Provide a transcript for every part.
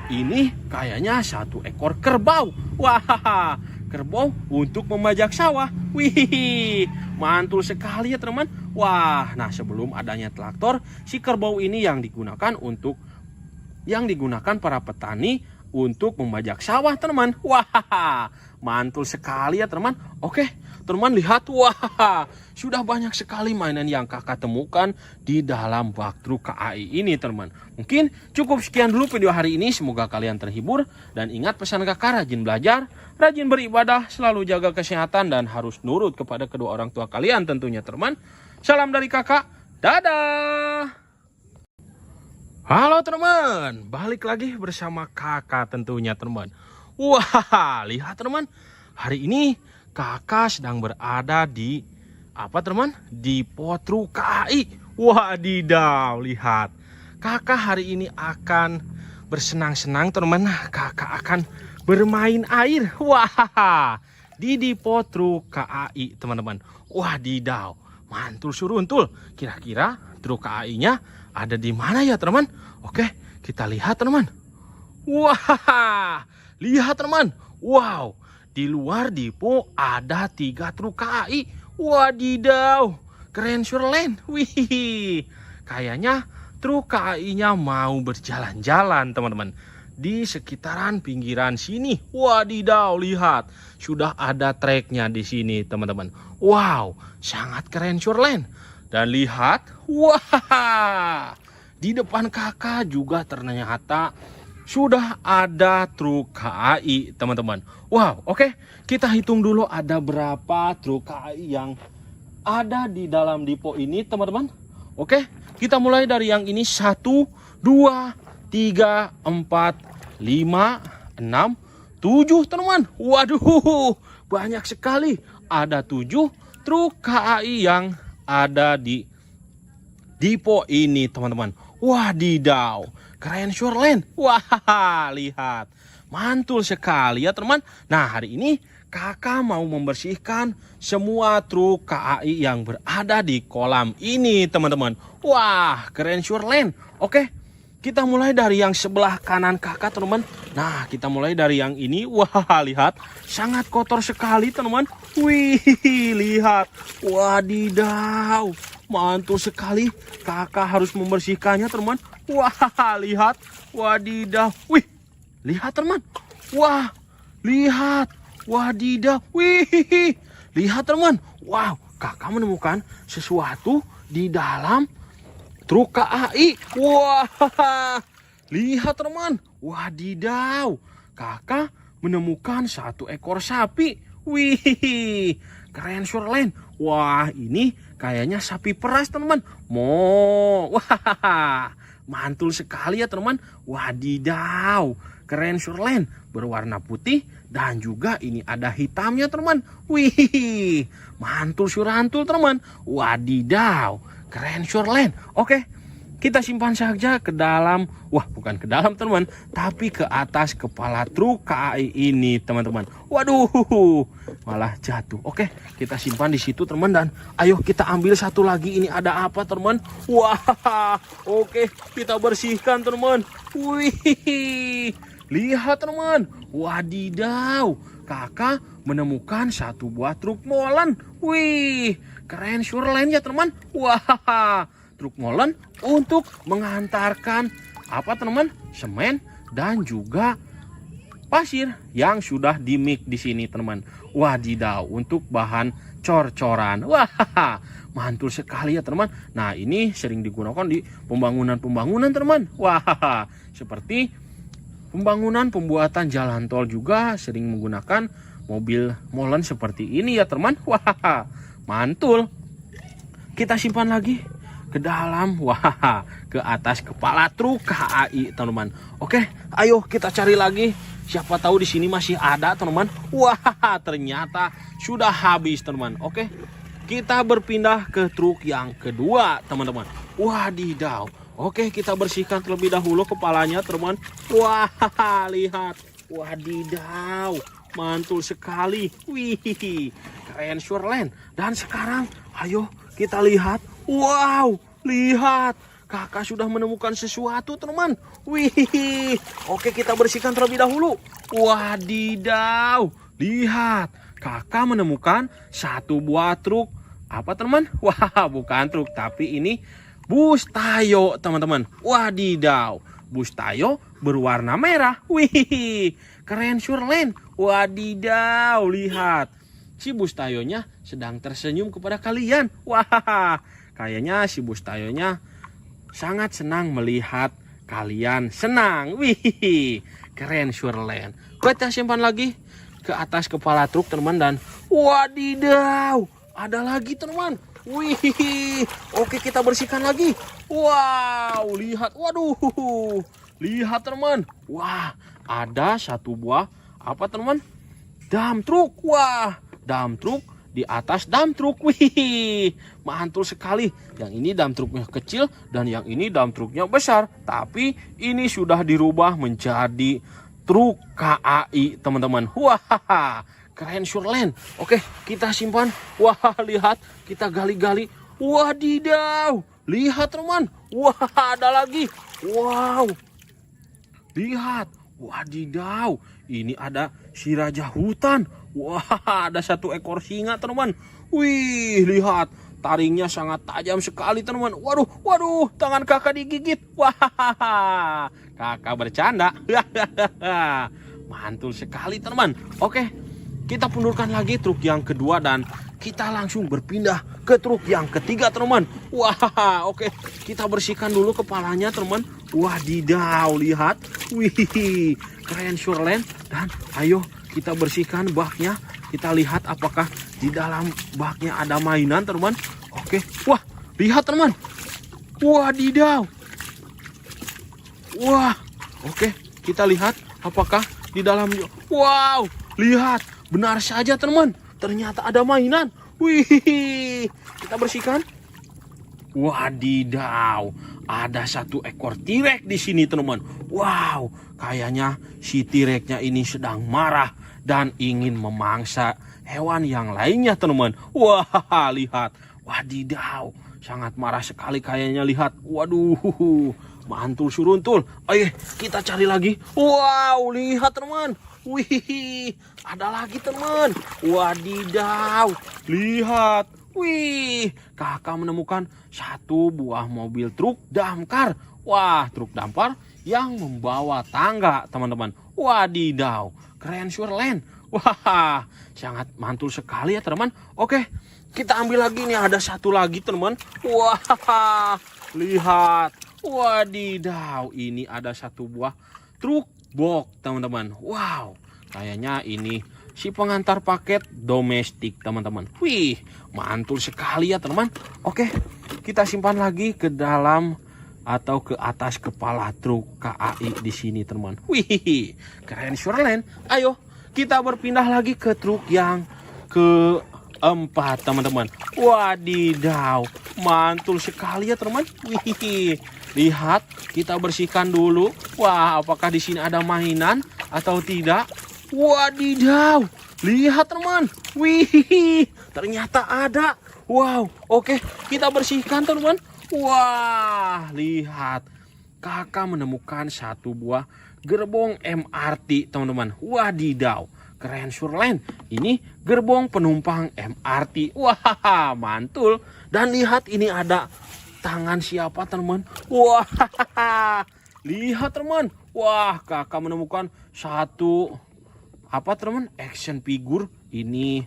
ini kayaknya satu ekor kerbau. Wah, kerbau untuk membajak sawah. Wih, mantul sekali ya teman. Wah, nah sebelum adanya traktor, si kerbau ini yang digunakan para petani untuk membajak sawah teman. Wah, mantul sekali ya teman. Oke, teman lihat, wah, sudah banyak sekali mainan yang kakak temukan di dalam bak truk KAI ini teman. Mungkin cukup sekian dulu video hari ini. Semoga kalian terhibur. Dan ingat pesan kakak, rajin belajar, rajin beribadah, selalu jaga kesehatan, dan harus nurut kepada kedua orang tua kalian tentunya teman. Salam dari kakak. Dadah. Halo teman, balik lagi bersama kakak tentunya teman. Wah, lihat teman, hari ini kakak sedang berada di teman? Di Potru KAI. Wadidaw, lihat. Kakak hari ini akan bersenang-senang teman. Kakak akan bermain air. Wah, di Potru KAI teman-teman. Wadidaw, mantul suruntul. Kira-kira truk KAI-nya ada di mana ya teman? Oke, kita lihat teman. Wah, lihat teman. Wow, di luar depo ada 3 truk KAI. Wadidaw, keren surlen. Wih, kayaknya truk KAI-nya mau berjalan-jalan teman-teman di sekitaran pinggiran sini. Wadidaw, lihat, sudah ada treknya di sini teman-teman. Wow, sangat keren surlen. Dan lihat, wah, di depan kakak juga ternyata sudah ada truk KAI teman-teman. Wow, oke, kita hitung dulu ada berapa truk KAI yang ada di dalam depo ini teman-teman. Oke, kita mulai dari yang ini. 1, 2, 3, 4, 5, 6, 7 teman. Waduh, banyak sekali. Ada 7 truk KAI yang ada di depo ini teman-teman. Wadidaw, keren surlen. Wah, lihat, mantul sekali ya teman. Nah, hari ini kakak mau membersihkan semua truk KAI yang berada di kolam ini teman-teman. Wah, keren surlen. Oke, kita mulai dari yang sebelah kanan kakak teman-teman. Nah, kita mulai dari yang ini. Wah, lihat, sangat kotor sekali teman-teman. Wih, lihat, wadidaw, mantul sekali. Kakak harus membersihkannya teman. Wah, lihat, wadidaw. Wih, lihat teman. Wah, lihat, wadidaw. Wih, lihat teman. Wow, kakak menemukan sesuatu di dalam truk KAI. Wah, lihat teman. Wadidaw, kakak menemukan 1 ekor sapi. Wih, keren surlen. Wah, ini kayaknya sapi peras teman. Wah, mantul sekali ya teman. Wadidaw, keren surlen, berwarna putih dan juga ini ada hitamnya teman. Wih, mantul surantul teman. Wadidaw, keren surlen. Oke, kita simpan saja ke dalam, bukan ke dalam teman, tapi ke atas kepala truk KAI ini teman-teman. Waduh, malah jatuh. Oke, kita simpan di situ teman, dan ayo kita ambil satu lagi. Ini ada apa teman? Wah, oke, kita bersihkan teman. Wih, lihat teman. Wadidaw, kakak menemukan 1 buah truk molen. Wih, keren surlen ya teman. Wah, truk molen untuk mengantarkan teman? Semen dan juga pasir yang sudah dimix di sini teman. Wadidaw, untuk bahan cor-coran. Wah, mantul sekali ya teman. Nah, ini sering digunakan di pembangunan teman. Wah, seperti pembuatan jalan tol juga sering menggunakan mobil molen seperti ini ya teman. Wah, mantul. Kita simpan lagi ke dalam, ke atas kepala truk KAI teman-teman. Oke, ayo kita cari lagi. Siapa tahu di sini masih ada teman-teman. Wah, ternyata sudah habis teman-teman. Oke, kita berpindah ke truk yang kedua teman-teman. Wadidaw. Oke, kita bersihkan terlebih dahulu kepalanya teman. Wah, lihat. Wadidaw, mantul sekali. Wih, keren surlen. Dan sekarang ayo kita lihat. Wow, lihat, kakak sudah menemukan sesuatu teman. Wih, oke kita bersihkan terlebih dahulu. Wadidaw, lihat, kakak menemukan satu buah truk. Apa teman? Wah, bukan truk, tapi ini bus Tayo teman-teman. Wadidaw, bus Tayo berwarna merah. Wih, keren Surlen. Wadidaw, lihat. Si bus Tayonya sedang tersenyum kepada kalian. Wah, kayaknya si bus Tayonya sangat senang melihat kalian senang. Wih, keren Surlen. Kita simpan lagi ke atas kepala truk teman, dan wadidaw, ada lagi teman. Wih, oke kita bersihkan lagi. Wow, lihat, waduh, lihat teman. Wah, ada satu buah apa teman? Dump truk. Wah, dump truk di atas dump truk. Wih, mantul sekali. Yang ini dump truknya kecil dan yang ini dump truknya besar. Tapi ini sudah dirubah menjadi truk KAI teman-teman. Wah, keren Surlen. Oke, kita simpan. Wah, lihat, kita gali-gali. Wadidaw, lihat teman. Wah, ada lagi. Wow, lihat. Wadidaw, ini ada si raja hutan. Wah, ada satu ekor singa teman. Wih, lihat, taringnya sangat tajam sekali teman. Waduh, waduh, tangan kakak digigit. Wah, kakak bercanda. Mantul sekali teman. Oke, kita pundurkan lagi truk yang kedua dan kita langsung berpindah ke truk yang ketiga teman. Wah, oke, kita bersihkan dulu kepalanya teman. Wadidaw, lihat. Wih, keren Surlen. Dan ayo kita bersihkan baknya. Kita lihat apakah di dalam baknya ada mainan teman. Oke, wah, lihat teman. Wadidaw. Wah, oke, kita lihat apakah di dalamnya. Wow, lihat, benar saja teman. Ternyata ada mainan. Wih, kita bersihkan. Wadidaw, ada satu ekor T-Rex di sini teman. Wow, kayaknya si T-Rex-nya ini sedang marah dan ingin memangsa hewan yang lainnya teman. Wah, lihat. Wadidaw, sangat marah sekali kayaknya, lihat. Waduh, mantul suruntul. Ayo kita cari lagi. Wow, lihat teman. Wih, ada lagi teman. Wadidaw, lihat. Wih, kakak menemukan satu buah mobil truk damkar. Wah, truk damkar yang membawa tangga teman-teman. Wadidaw, keren Surlen. Wah, sangat mantul sekali ya teman. Oke, kita ambil lagi nih, ada satu lagi teman. Wah, lihat. Wadidaw, ini ada satu buah truk box teman-teman. Wow, kayaknya ini si pengantar paket domestik teman-teman. Wih, mantul sekali ya teman. Oke, kita simpan lagi ke dalam atau ke atas kepala truk KAI di sini teman. Wih, keren Surlen. Ayo kita berpindah lagi ke truk yang keempat teman-teman. Wadidaw, mantul sekali ya teman. Wih, lihat, kita bersihkan dulu. Wah, apakah di sini ada mainan atau tidak? Wadidaw, lihat teman. Wih, ternyata ada. Wow, oke, kita bersihkan teman. Wah, lihat, kakak menemukan satu buah gerbong MRT teman-teman. Wadidaw, keren Surlen. Ini gerbong penumpang MRT. Wah, mantul. Dan lihat, ini ada tangan siapa teman. Wah, lihat teman. Wah, kakak menemukan satu apa teman, action figure. Ini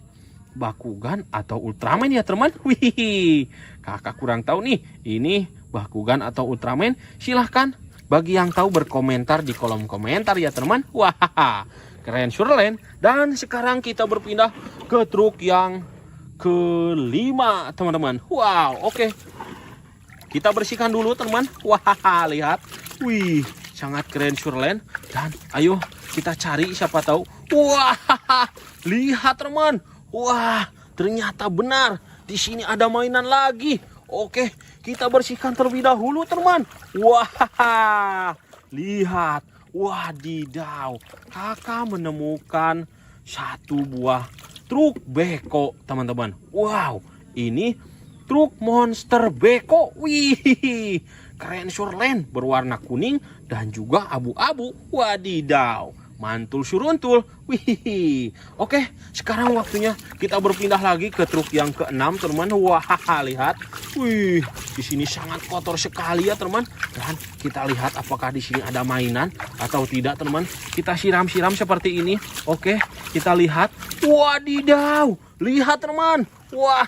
Bakugan atau Ultraman ya teman. Wih, kakak kurang tahu nih, ini Bakugan atau Ultraman. Silahkan bagi yang tahu berkomentar di kolom komentar ya teman. Wah, keren Surlen. Dan sekarang kita berpindah ke truk yang kelima teman-teman. Wow, oke, kita bersihkan dulu teman. Wah, lihat. Wih, sangat keren Surlen. Dan ayo kita cari, siapa tahu. Wah, lihat teman. Wah, ternyata benar. Di sini ada mainan lagi. Oke, kita bersihkan terlebih dahulu teman. Wah, lihat. Wadidaw, kakak menemukan satu buah truk beko teman-teman. Wow, ini truk monster beko. Wih, keren surlen berwarna kuning dan juga abu-abu. Wadidaw, mantul suruntul. Wih, oke, sekarang waktunya kita berpindah lagi ke truk yang ke-6, teman. Wah, lihat. Wih, di sini sangat kotor sekali ya, teman. Dan kita lihat apakah di sini ada mainan atau tidak, teman. Kita siram-siram seperti ini. Oke, kita lihat. Wadidaw, lihat, teman. Wah,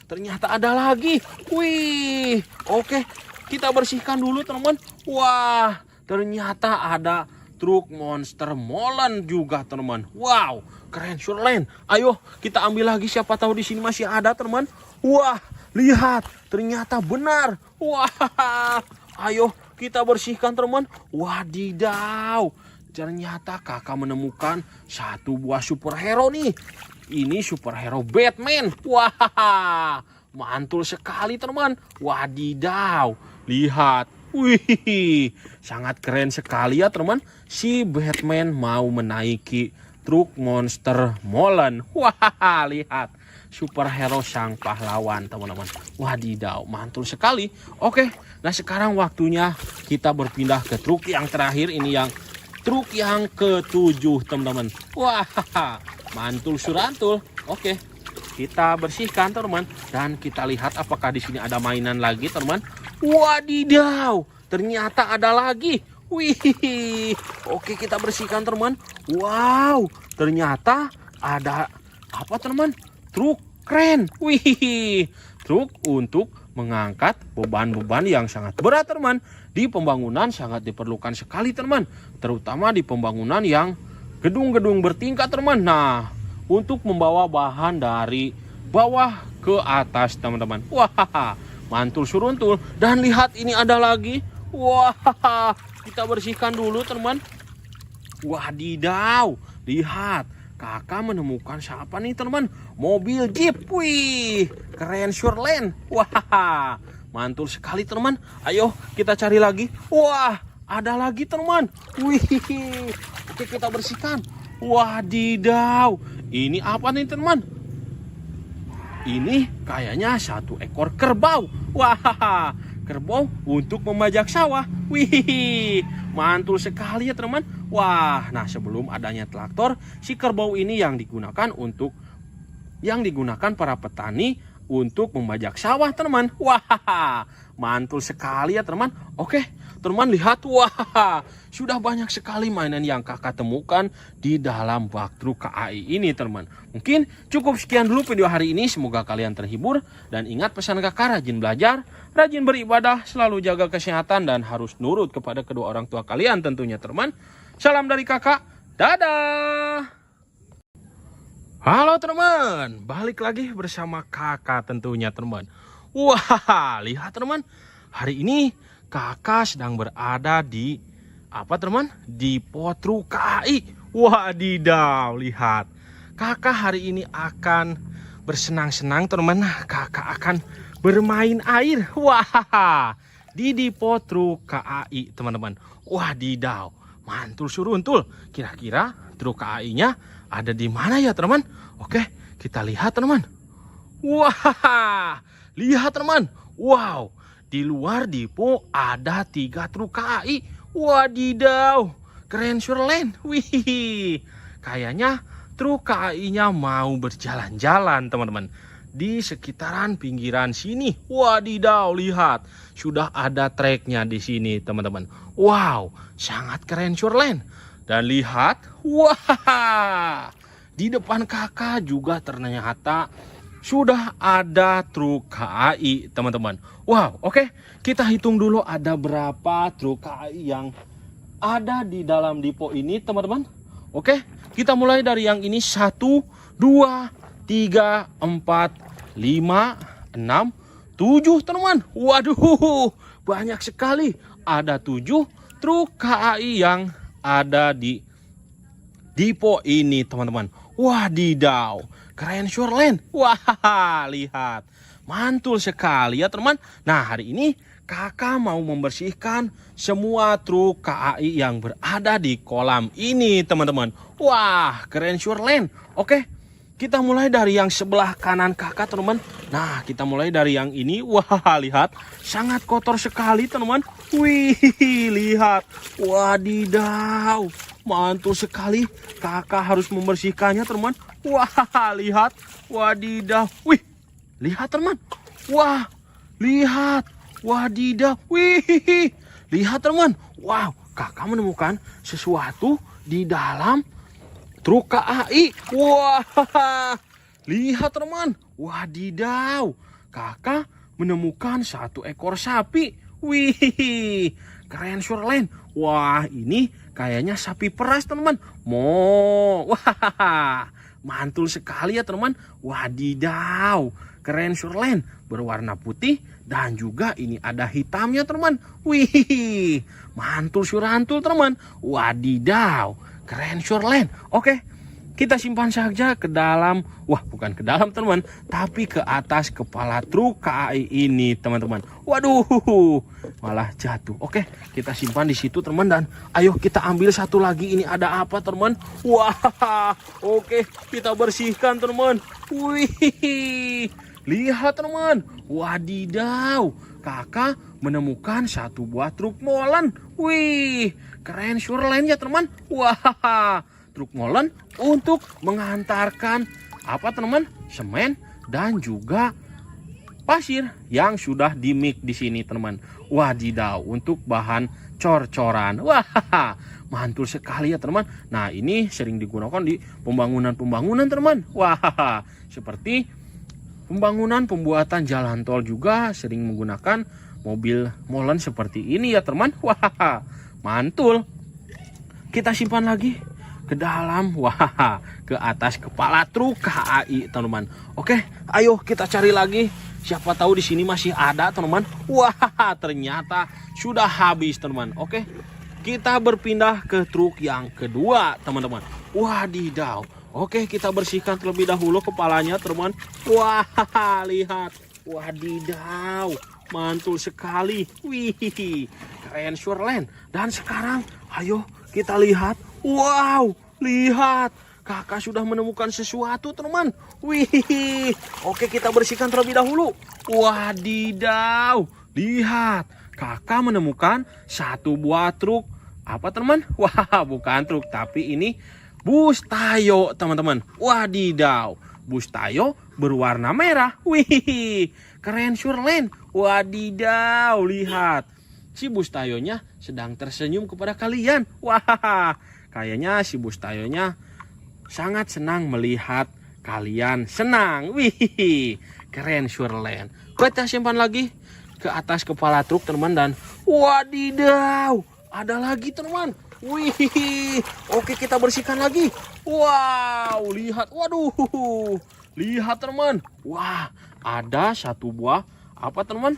ternyata ada lagi. Wih, oke, kita bersihkan dulu, teman. Wah, ternyata ada truk monster molen juga, teman. Wow, keren surlen. Ayo kita ambil lagi, siapa tahu di sini masih ada, teman. Wah, lihat, ternyata benar. Wah, ayo kita bersihkan, teman. Wadidaw, ternyata kakak menemukan satu buah superhero nih. Ini superhero Batman. Wah, mantul sekali, teman. Wadidaw, lihat. Wih, sangat keren sekali ya, teman. Si Batman mau menaiki truk monster molen. Wah, lihat. Superhero sang pahlawan, teman-teman. Wadidaw, mantul sekali. Oke, nah sekarang waktunya kita berpindah ke truk yang terakhir. Ini yang truk yang ke-7, teman-teman. Wah, mantul surantul. Oke, kita bersihkan, teman. Dan kita lihat apakah di sini ada mainan lagi, teman. Wadidaw, ternyata ada lagi. Wih, oke, kita bersihkan, teman. Wow, ternyata ada apa, teman? Truk keren. Wih, truk untuk mengangkat beban-beban yang sangat berat, teman. Di pembangunan sangat diperlukan sekali, teman. Terutama di pembangunan yang gedung-gedung bertingkat, teman. Nah, untuk membawa bahan dari bawah ke atas, teman-teman. Wah, mantul suruntul. Dan lihat, ini ada lagi. Wah, kita bersihkan dulu, teman. Wadidaw, lihat. Kakak menemukan siapa nih, teman? Mobil Jeep. Wih, keren surlen. Wah, mantul sekali, teman. Ayo kita cari lagi. Wah, ada lagi, teman. Wih, oke, kita bersihkan. Wadidaw, ini apa nih, teman? Ini kayaknya satu ekor kerbau. Wah, kerbau untuk membajak sawah. Wih, mantul sekali ya, teman. Wah, nah sebelum adanya traktor, si kerbau ini yang digunakan para petani untuk membajak sawah, teman. Wah, mantul sekali ya, teman. Oke, teman, lihat. Wah, sudah banyak sekali mainan yang kakak temukan di dalam bak truk KAI ini, teman. Mungkin cukup sekian dulu video hari ini. Semoga kalian terhibur. Dan ingat pesan kakak, rajin belajar, rajin beribadah, selalu jaga kesehatan, dan harus nurut kepada kedua orang tua kalian tentunya, teman. Salam dari kakak. Dadah. Halo, teman. Balik lagi bersama kakak tentunya, teman. Wah, lihat, teman. Hari ini kakak sedang berada di apa, teman? Di Potru KAI. Wadidaw, lihat. Kakak hari ini akan bersenang-senang, teman. Kakak akan bermain air. Wah, di Potru KAI, teman-teman. Wadidaw, mantul suruntul. Kira-kira truk KAI-nya ada di mana ya, teman? Oke, kita lihat, teman. Wah, lihat, teman. Wow, di luar depo ada 3 truk KAI. Wadidaw, keren surlen. Wih, kayaknya truk KAI-nya mau berjalan-jalan, teman-teman, di sekitaran pinggiran sini. Wadidaw, lihat, sudah ada treknya di sini, teman-teman. Wow, sangat keren surlen. Dan lihat, wah, di depan kakak juga ternyata sudah ada truk KAI, teman-teman. Wow, oke, kita hitung dulu ada berapa truk KAI yang ada di dalam depo ini, teman-teman. Oke, kita mulai dari yang ini. 1, 2, 3, 4, 5, 6, 7, teman-teman. Waduh, banyak sekali. Ada 7 truk KAI yang ada di depo ini, teman-teman. Wadidaw, keren surlen. Wah, lihat, mantul sekali ya, teman. Nah, hari ini kakak mau membersihkan semua truk KAI yang berada di kolam ini, teman-teman. Wah, keren surlen. Oke, kita mulai dari yang sebelah kanan kakak teman-teman. Nah, kita mulai dari yang ini. Wah, lihat, sangat kotor sekali teman-teman. Wih, lihat, wadidaw, mantul sekali. Kakak harus membersihkannya teman-teman. Wah, lihat, wadidaw. Wih, lihat teman-teman. Wah, lihat, wadidaw. Wih, lihat teman-teman. Wow, kakak menemukan sesuatu di dalam truk KAI. Wah, lihat teman. Wadidaw, kakak menemukan satu ekor sapi. Wih, keren Shirley. Wah, ini kayaknya sapi peras teman. Wah, mantul sekali ya teman. Wadidaw, keren Shirley. Berwarna putih dan juga ini ada hitamnya teman. Wih, mantul surantul teman. Wadidaw, keren Shirley. Oke, kita simpan saja ke dalam, bukan ke dalam teman, tapi ke atas kepala truk KAI ini teman-teman. Waduh, malah jatuh. Oke, kita simpan di situ teman, dan ayo kita ambil satu lagi. Ini ada apa teman? Wah, oke, kita bersihkan teman. Wih, lihat teman. Wadidaw, kakak menemukan satu buah truk molen. Wih, keren Shirley ya teman. Wah, truk molen untuk mengantarkan apa teman? Semen dan juga pasir yang sudah dimix di sini teman. Wadidaw, untuk bahan cor-coran. Wah, mantul sekali ya teman. Nah, ini sering digunakan di pembangunan teman. Wah, seperti pembangunan pembuatan jalan tol juga sering menggunakan mobil molen seperti ini ya teman. Wah, mantul. Kita simpan lagi ke dalam, ke atas kepala truk KAI teman-teman. Oke, ayo kita cari lagi. Siapa tahu di sini masih ada teman-teman. Wah, ternyata sudah habis teman-teman. Oke, kita berpindah ke truk yang kedua teman-teman. Wadidaw. Oke, kita bersihkan terlebih dahulu kepalanya teman-teman. Wah, lihat. Wadidaw, mantul sekali. Wih, keren Shirley. Dan sekarang ayo kita lihat. Wow, lihat, kakak sudah menemukan sesuatu teman. Wih, oke, kita bersihkan terlebih dahulu. Wadidaw, lihat, kakak menemukan satu buah truk. Apa teman? Wah, bukan truk, tapi ini bus Tayo teman-teman. Wadidaw, bus Tayo berwarna merah. Wih, keren Shirley. Wadidaw, lihat, si bus Tayonya sedang tersenyum kepada kalian. Wah, kayaknya si bus Tayonya sangat senang melihat kalian senang. Wih, keren Shirley. Kita simpan lagi ke atas kepala truk teman, dan wadidaw, ada lagi teman. Wih, oke, kita bersihkan lagi. Wow, lihat, waduh, lihat teman. Wah, ada satu buah apa teman?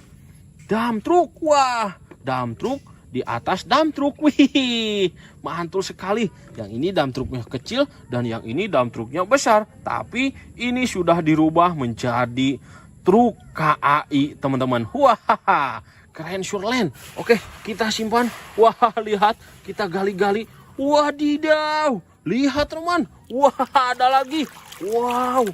Dump truk. Wah, dump truk di atas dump truk. Wih, mantul sekali. Yang ini dump truknya kecil dan yang ini dump truknya besar. Tapi ini sudah dirubah menjadi truk KAI teman-teman. Wah, keren Shirley. Oke, kita simpan. Wah, lihat, kita gali-gali. Wadidaw, lihat teman. Wah, ada lagi. Wow,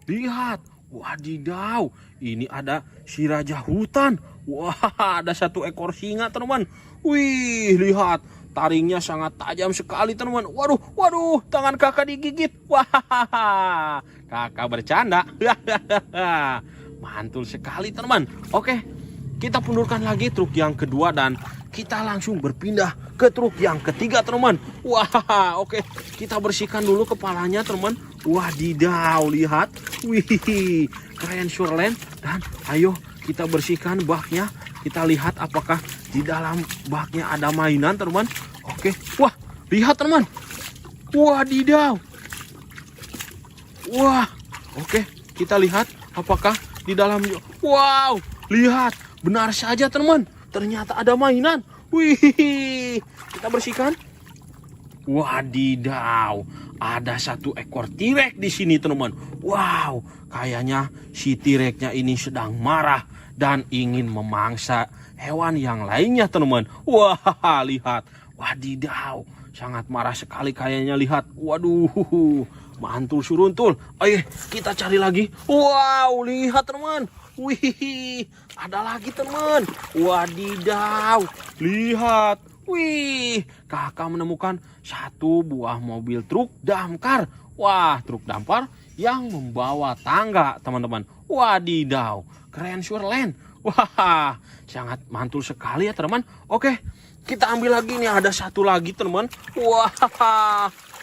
lihat. Wadidaw, ini ada si raja hutan. Wah, ada satu ekor singa teman. Wih, lihat, taringnya sangat tajam sekali teman. Waduh, tangan kakak digigit. Wah, kakak bercanda. Mantul sekali teman. Oke, kita pundurkan lagi truk yang kedua dan kita langsung berpindah ke truk yang ketiga teman. Wah, oke, kita bersihkan dulu kepalanya teman. Wadidaw, lihat. Wih, keren Shirley. Dan ayo kita bersihkan baknya. Kita lihat apakah di dalam baknya ada mainan teman. Oke, wah, lihat teman. Wadidaw. Wah, oke, kita lihat apakah di dalamnya. Wow, lihat, benar saja teman. Ternyata ada mainan. Wih, kita bersihkan. Wadidaw, ada satu ekor T-Rex di sini teman. Wow, kayaknya si T-Rex-nya ini sedang marah dan ingin memangsa hewan yang lainnya teman. Wah, lihat, Wadidaw, sangat marah sekali kayaknya, lihat. Waduh, mantul suruntul. Ayo kita cari lagi. Wow, lihat teman. Wih, ada lagi teman. Wadidaw, lihat. Wih, kakak menemukan satu buah mobil truk damkar. Wah, truk damkar yang membawa tangga teman-teman. Wadidaw, keren surelen. Wah, sangat mantul sekali ya teman. Oke, kita ambil lagi nih, ada satu lagi teman. Wah,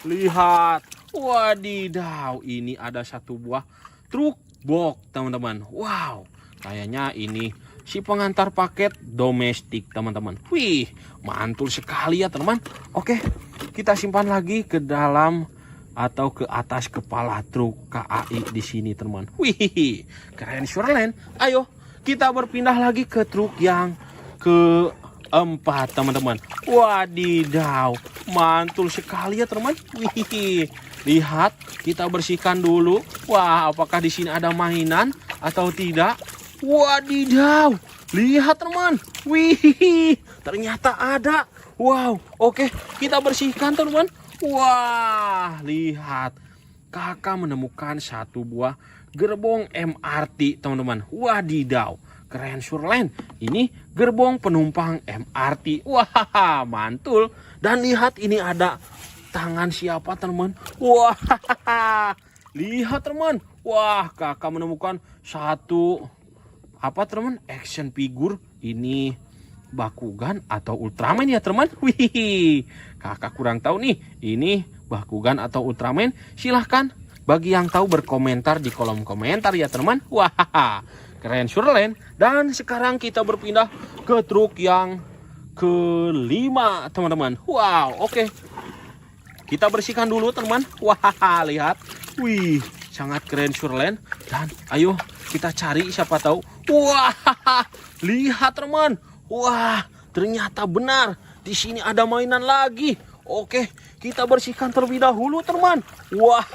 lihat. Wadidaw, ini ada satu buah truk box teman-teman. Wow, kayaknya ini si pengantar paket domestik teman-teman. Wih, mantul sekali ya teman. Oke, kita simpan lagi ke dalam atau ke atas kepala truk KAI di sini teman. Wih, keren surelen. Ayo kita berpindah lagi ke truk yang keempat teman-teman. Wadidaw, mantul sekali ya teman. Wih, lihat, kita bersihkan dulu. Wah, apakah di sini ada mainan atau tidak? Wadidaw, lihat teman. Wih, ternyata ada. Wow, oke, kita bersihkan teman. Wah, lihat, kakak menemukan satu buah gerbong MRT teman-teman. Wadidaw, keren surlen. Ini gerbong penumpang MRT. Wah, mantul. Dan lihat, ini ada tangan siapa teman. Wah, lihat teman. Wah, kakak menemukan satu apa teman, action figure. Ini Bakugan atau Ultraman ya teman. Wih, kakak kurang tahu nih, ini Bakugan atau Ultraman. Silahkan bagi yang tahu berkomentar di kolom komentar ya teman. Wah, keren surelen. Dan sekarang kita berpindah ke truk yang kelima teman-teman. Wow, oke. Kita bersihkan dulu teman. Wah, lihat. Wih, sangat keren surelen. Dan ayo kita cari, siapa tahu. Wah, lihat teman. Wah, ternyata benar. Di sini ada mainan lagi. Oke, kita bersihkan terlebih dahulu teman. Wah,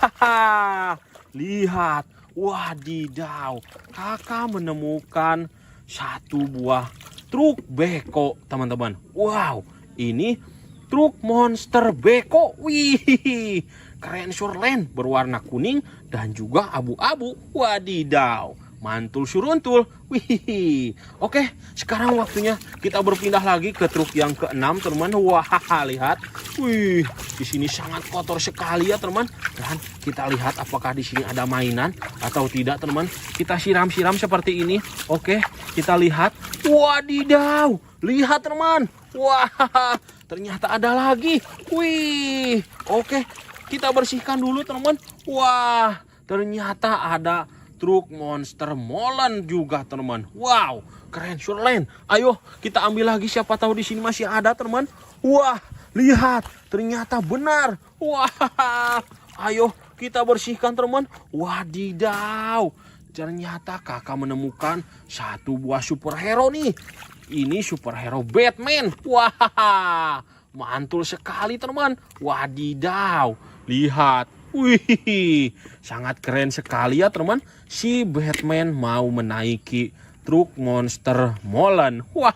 lihat. Wadidaw, kakak menemukan satu buah truk beko teman-teman. Wow, ini truk monster beko. Wih, keren surlen, berwarna kuning dan juga abu-abu. Wadidaw, mantul suruntul. Wih, oke, sekarang waktunya kita berpindah lagi ke truk yang keenam teman. Wah, lihat. Wih, di sini sangat kotor sekali ya teman. Dan kita lihat apakah di sini ada mainan atau tidak teman. Kita siram-siram seperti ini. Oke, kita lihat. Wadidaw, lihat teman. Wah, ternyata ada lagi. Wih, oke, kita bersihkan dulu teman. Wah, ternyata ada truk monster molen juga teman. Wow, keren surlen. Ayo kita ambil lagi, siapa tahu di sini masih ada teman. Wah, lihat, ternyata benar. Wah, ayo kita bersihkan teman. Wadidaw, ternyata kakak menemukan satu buah superhero nih. Ini superhero Batman. Wah, mantul sekali teman. Wadidaw, lihat. Wih, sangat keren sekali ya teman. Si Batman mau menaiki truk monster molen. Wah,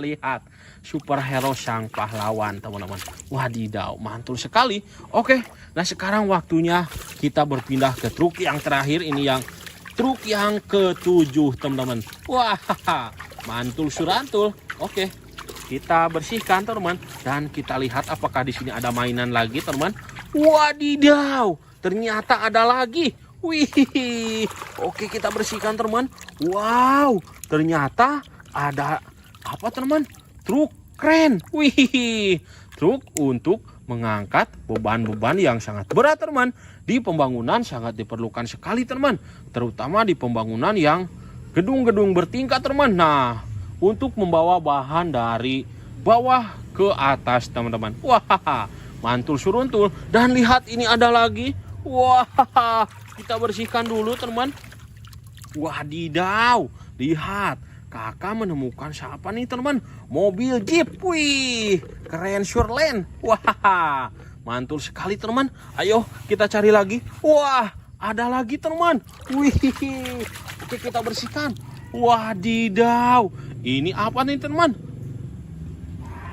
lihat, superhero sang pahlawan teman-teman. Wadidaw, mantul sekali. Oke, nah sekarang waktunya kita berpindah ke truk yang terakhir. Ini yang truk yang ketujuh teman-teman. Wah, mantul surantul. Oke, kita bersihkan teman, dan kita lihat apakah di sini ada mainan lagi teman. Wadidaw, ternyata ada lagi. Wih, oke, kita bersihkan teman. Wow, ternyata ada apa teman? Truk kren. Wih, truk untuk mengangkat beban-beban yang sangat berat teman. Di pembangunan sangat diperlukan sekali teman, terutama di pembangunan yang gedung-gedung bertingkat teman. Nah, untuk membawa bahan dari bawah ke atas teman-teman. Wah, mantul suruntul. Dan lihat, ini ada lagi. Wah, kita bersihkan dulu teman. Wadidaw, lihat, kakak menemukan siapa nih teman? Mobil Jeep. Wih, keren surlen. Wah, mantul sekali teman. Ayo kita cari lagi. Wah, ada lagi teman. Wih, oke, kita bersihkan. Wadidaw, ini apa nih teman?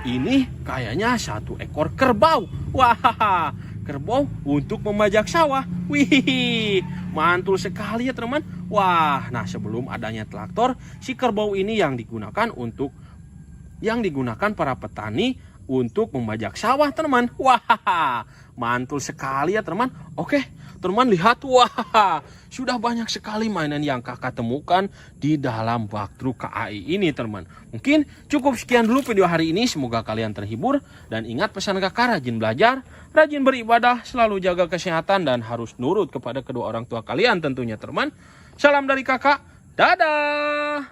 Ini kayaknya satu ekor kerbau. Wah, kerbau untuk membajak sawah. Wih, mantul sekali ya teman. Wah, nah sebelum adanya traktor, si kerbau ini yang digunakan para petani untuk membajak sawah teman. Wah, mantul sekali ya teman. Oke, teman lihat, wah, sudah banyak sekali mainan yang kakak temukan di dalam bak truk KAI ini teman. Mungkin cukup sekian dulu video hari ini. Semoga kalian terhibur. Dan ingat pesan kakak, rajin belajar, rajin beribadah, selalu jaga kesehatan, dan harus nurut kepada kedua orang tua kalian tentunya teman. Salam dari kakak, dadah.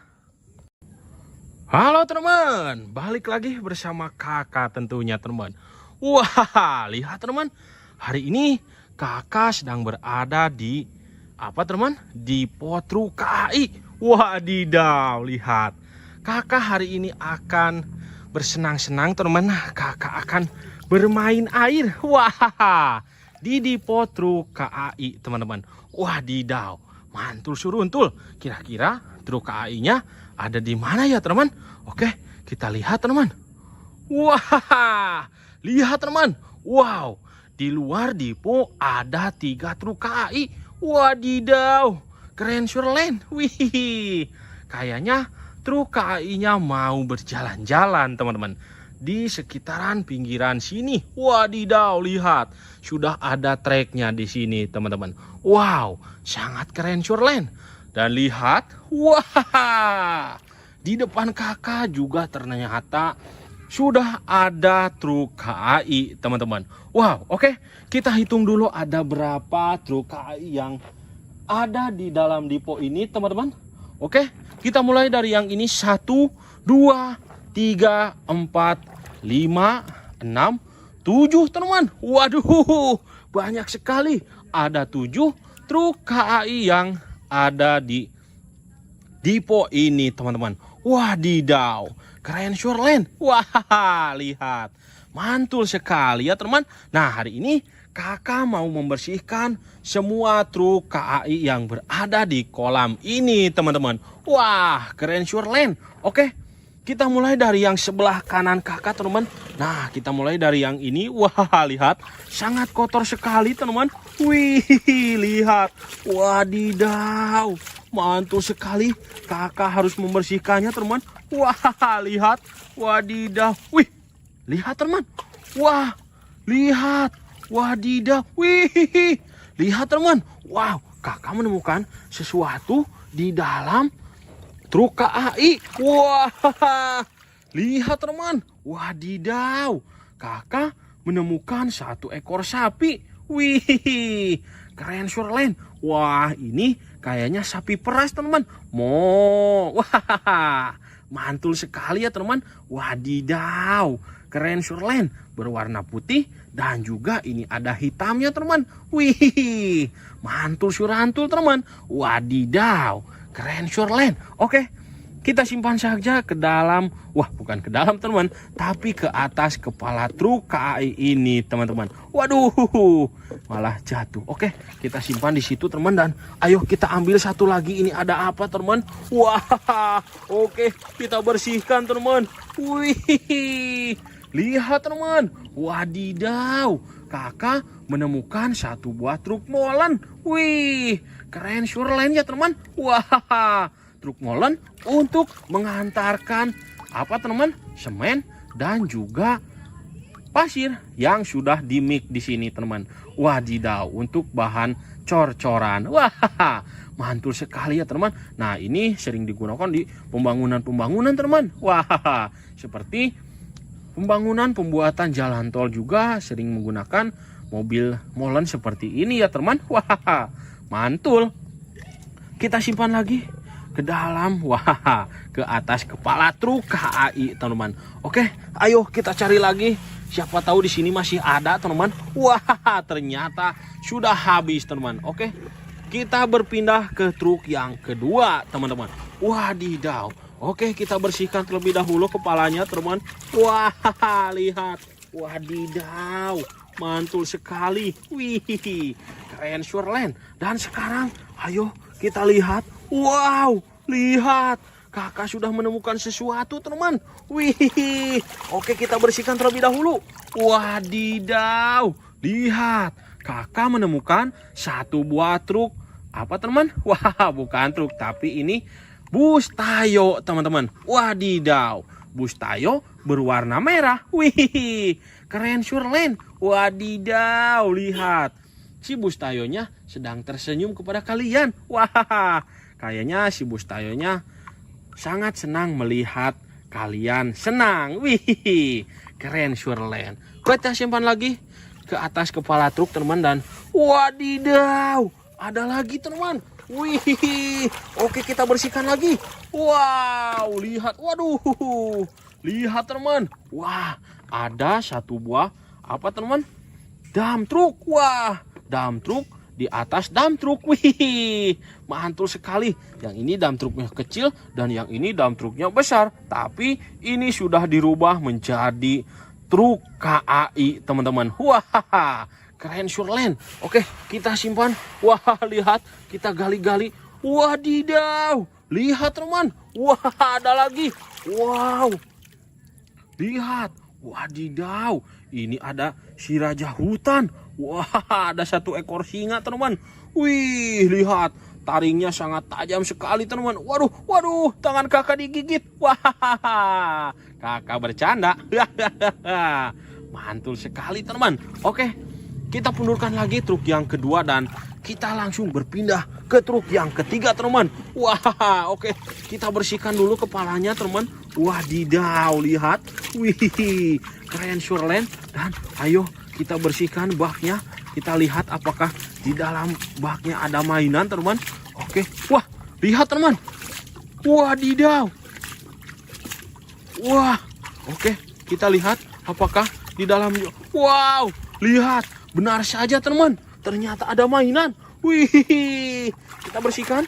Halo teman, balik lagi bersama kakak tentunya teman. Wah, lihat teman, hari ini kakak sedang berada di teman? Di Potru KAI. Wadidaw, lihat. Kakak hari ini akan bersenang-senang teman. Kakak akan bermain air. Wah, di Potru KAI teman-teman. Wadidaw, mantul suruntul. Kira-kira truk KAI-nya ada di mana ya teman? Oke, kita lihat teman. Wah, lihat teman. Wow, di luar depo ada 3 truk KAI. Wadidaw, keren surlen. Wih, kayaknya truk KAI-nya mau berjalan-jalan teman-teman di sekitaran pinggiran sini. Wadidaw, lihat, sudah ada treknya di sini teman-teman. Wow, sangat keren surlen. Dan lihat, wah, di depan kakak juga ternyata sudah ada truk KAI teman-teman. Wow, oke, kita hitung dulu ada berapa truk KAI yang ada di dalam depo ini teman-teman. Oke, kita mulai dari yang ini. 1, 2, 3, 4, 5, 6, 7 teman. Waduh, banyak sekali. Ada 7 truk KAI yang ada di depo ini teman-teman. Wadidaw, keren surlen. Wah, lihat, mantul sekali ya teman. Nah, hari ini kakak mau membersihkan semua truk KAI yang berada di kolam ini teman-teman. Wah, keren surlen. Oke, kita mulai dari yang sebelah kanan kakak teman-teman. Nah, kita mulai dari yang ini. Wah, lihat, sangat kotor sekali teman-teman. Wih, lihat, wadidaw, mantul sekali. Kakak harus membersihkannya teman. Wah, lihat, wadidaw. Wih, lihat teman. Wah, lihat, wadidaw. Wih, lihat teman. Wow, kakak menemukan sesuatu di dalam truk KAI. Wah, lihat teman. Wadidaw, kakak menemukan 1 ekor sapi. Wih, keren surlen. Wah, ini kayaknya sapi peras teman. Wah, mantul sekali ya teman. Wadidaw, keren surlen. Berwarna putih dan juga ini ada hitamnya teman. Wih, mantul surantul teman. Wadidaw, keren surlen. Oke, kita simpan saja ke dalam. Wah, bukan ke dalam teman, tapi ke atas kepala truk KAI ini teman-teman. Waduh, malah jatuh. Oke, kita simpan di situ teman. Dan ayo kita ambil satu lagi. Ini ada apa teman? Wah, oke, kita bersihkan teman. Wih, lihat teman. Wadidaw, kakak menemukan 1 buah truk molen. Wih, keren surlen ya teman. Wah, truk molen untuk mengantarkan teman? Semen dan juga pasir yang sudah dimix di sini teman. Wadidaw, untuk bahan cor-coran. Wah, mantul sekali ya teman. Nah, ini sering digunakan di pembangunan teman. Wah, seperti pembuatan jalan tol juga sering menggunakan mobil molen seperti ini ya teman. Wah, mantul. Kita simpan lagi ke dalam. Wah, ke atas kepala truk KAI teman-teman. Oke, ayo kita cari lagi. Siapa tahu di sini masih ada teman-teman. Wah, ternyata sudah habis teman-teman. Oke, kita berpindah ke truk yang kedua teman-teman. Wadidaw. Oke, kita bersihkan terlebih dahulu kepalanya teman-teman. Wah, lihat, wadidaw, mantul sekali. Wih, keren surlen. Dan sekarang ayo kita lihat. Wow, lihat, kakak sudah menemukan sesuatu teman. Wih, oke kita bersihkan terlebih dahulu. Wadidaw, lihat, kakak menemukan satu buah truk. Apa teman? Wah, bukan truk, tapi ini bus Tayo teman-teman. Wadidaw, bus Tayo berwarna merah. Wih, keren Surlen. Wadidaw, lihat. Si bus Tayonya sedang tersenyum kepada kalian. Wah, kayaknya si bus Tayonya sangat senang melihat kalian senang. Wih, keren Surlen. Kita simpan lagi ke atas kepala truk teman, dan wadidaw, ada lagi teman. Wih, oke kita bersihkan lagi. Wow, lihat, waduh, lihat teman. Wah, ada satu buah apa teman? Dump truk. Wah, dump truk di atas dump truk. Wih, mantul sekali. Yang ini dump truknya kecil dan yang ini dump truknya besar. Tapi ini sudah dirubah menjadi truk KAI teman-teman. Wah, keren Surlen. Oke, kita simpan. Wah, lihat, kita gali-gali. Wadidaw, lihat teman. Wah, ada lagi. Wow, lihat. Wadidaw, ini ada si raja hutan. Wah, ada satu ekor singa teman. Wih, lihat, taringnya sangat tajam sekali teman. Waduh, waduh, tangan kakak digigit. Wah, kakak bercanda. Mantul sekali teman. Oke, kita pundurkan lagi truk yang kedua dan kita langsung berpindah ke truk yang ketiga teman. Wah, oke, kita bersihkan dulu kepalanya teman. Wadidaw, lihat. Wih, keren Surlen. Dan ayo kita bersihkan baknya. Kita lihat apakah di dalam baknya ada mainan teman. Oke, wah, lihat teman. Wadidaw. Wah, oke, kita lihat apakah di dalamnya. Wow, lihat, benar saja teman. Ternyata ada mainan. Wih, kita bersihkan.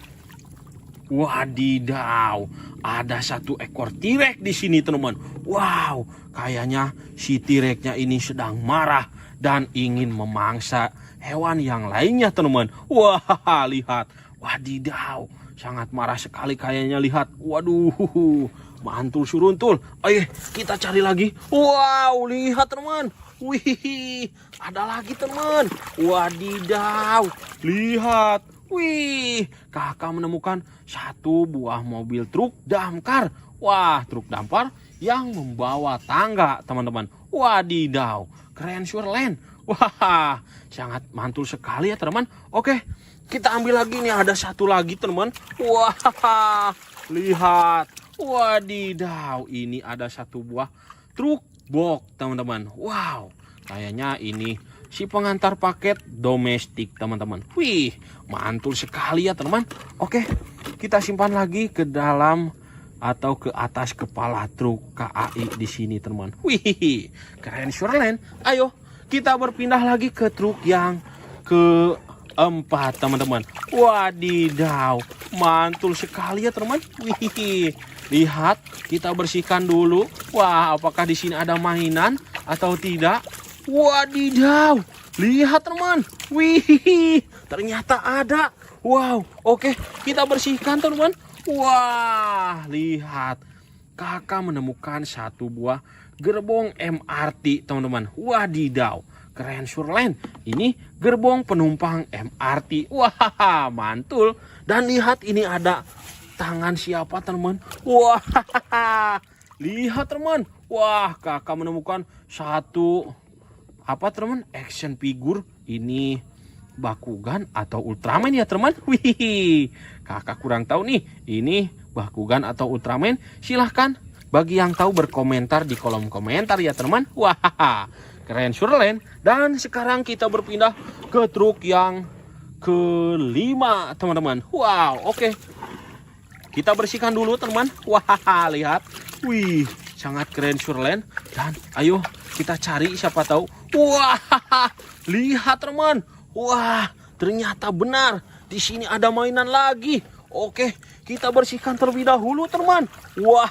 Wadidaw, ada satu ekor T-Rex di sini teman. Wow, kayaknya si T-Rex-nya ini sedang marah dan ingin memangsa hewan yang lainnya teman. Wah, lihat. Wadidaw, sangat marah sekali kayaknya, lihat. Waduh, mantul suruntul. Ayo kita cari lagi. Wow, lihat teman. Wih, ada lagi teman. Wadidaw, lihat. Wih, kakak menemukan satu buah mobil truk damkar. Wah, truk damkar yang membawa tangga teman-teman. Wadidaw, keren Surlen. Wah, sangat mantul sekali ya teman. Oke, kita ambil lagi nih, ada satu lagi teman. Wah, lihat. Wadidaw, ini ada satu buah truk box teman-teman. Wow, kayaknya ini si pengantar paket domestik teman-teman. Wih, mantul sekali ya teman. Oke, kita simpan lagi ke dalam atau ke atas kepala truk KAI di sini teman. Wih, keren Surlen. Ayo kita berpindah lagi ke truk yang keempat teman-teman. Wadidaw, mantul sekali ya teman. Wih, lihat, kita bersihkan dulu. Wah, apakah di sini ada mainan atau tidak? Wadidaw, lihat teman. Wih, ternyata ada. Wow, oke, kita bersihkan teman. Wah, lihat, kakak menemukan satu buah gerbong MRT teman-teman. Wadidaw, keren Surlen. Ini gerbong penumpang MRT. Wah, mantul. Dan lihat, ini ada tangan siapa teman. Wah, lihat teman. Wah, kakak menemukan satu apa teman, action figure. Ini Bakugan atau Ultraman ya teman. Wih, kakak kurang tahu nih, ini Bakugan atau Ultraman. Silahkan bagi yang tahu berkomentar di kolom komentar ya teman. Wah, keren Surlen. Dan sekarang kita berpindah ke truk yang kelima teman-teman. Wow, oke, kita bersihkan dulu teman. Wah, lihat. Wih, sangat keren Surlen. Dan ayo kita cari, siapa tahu. Wah, lihat teman. Wah, ternyata benar. Di sini ada mainan lagi. Oke, kita bersihkan terlebih dahulu teman. Wah,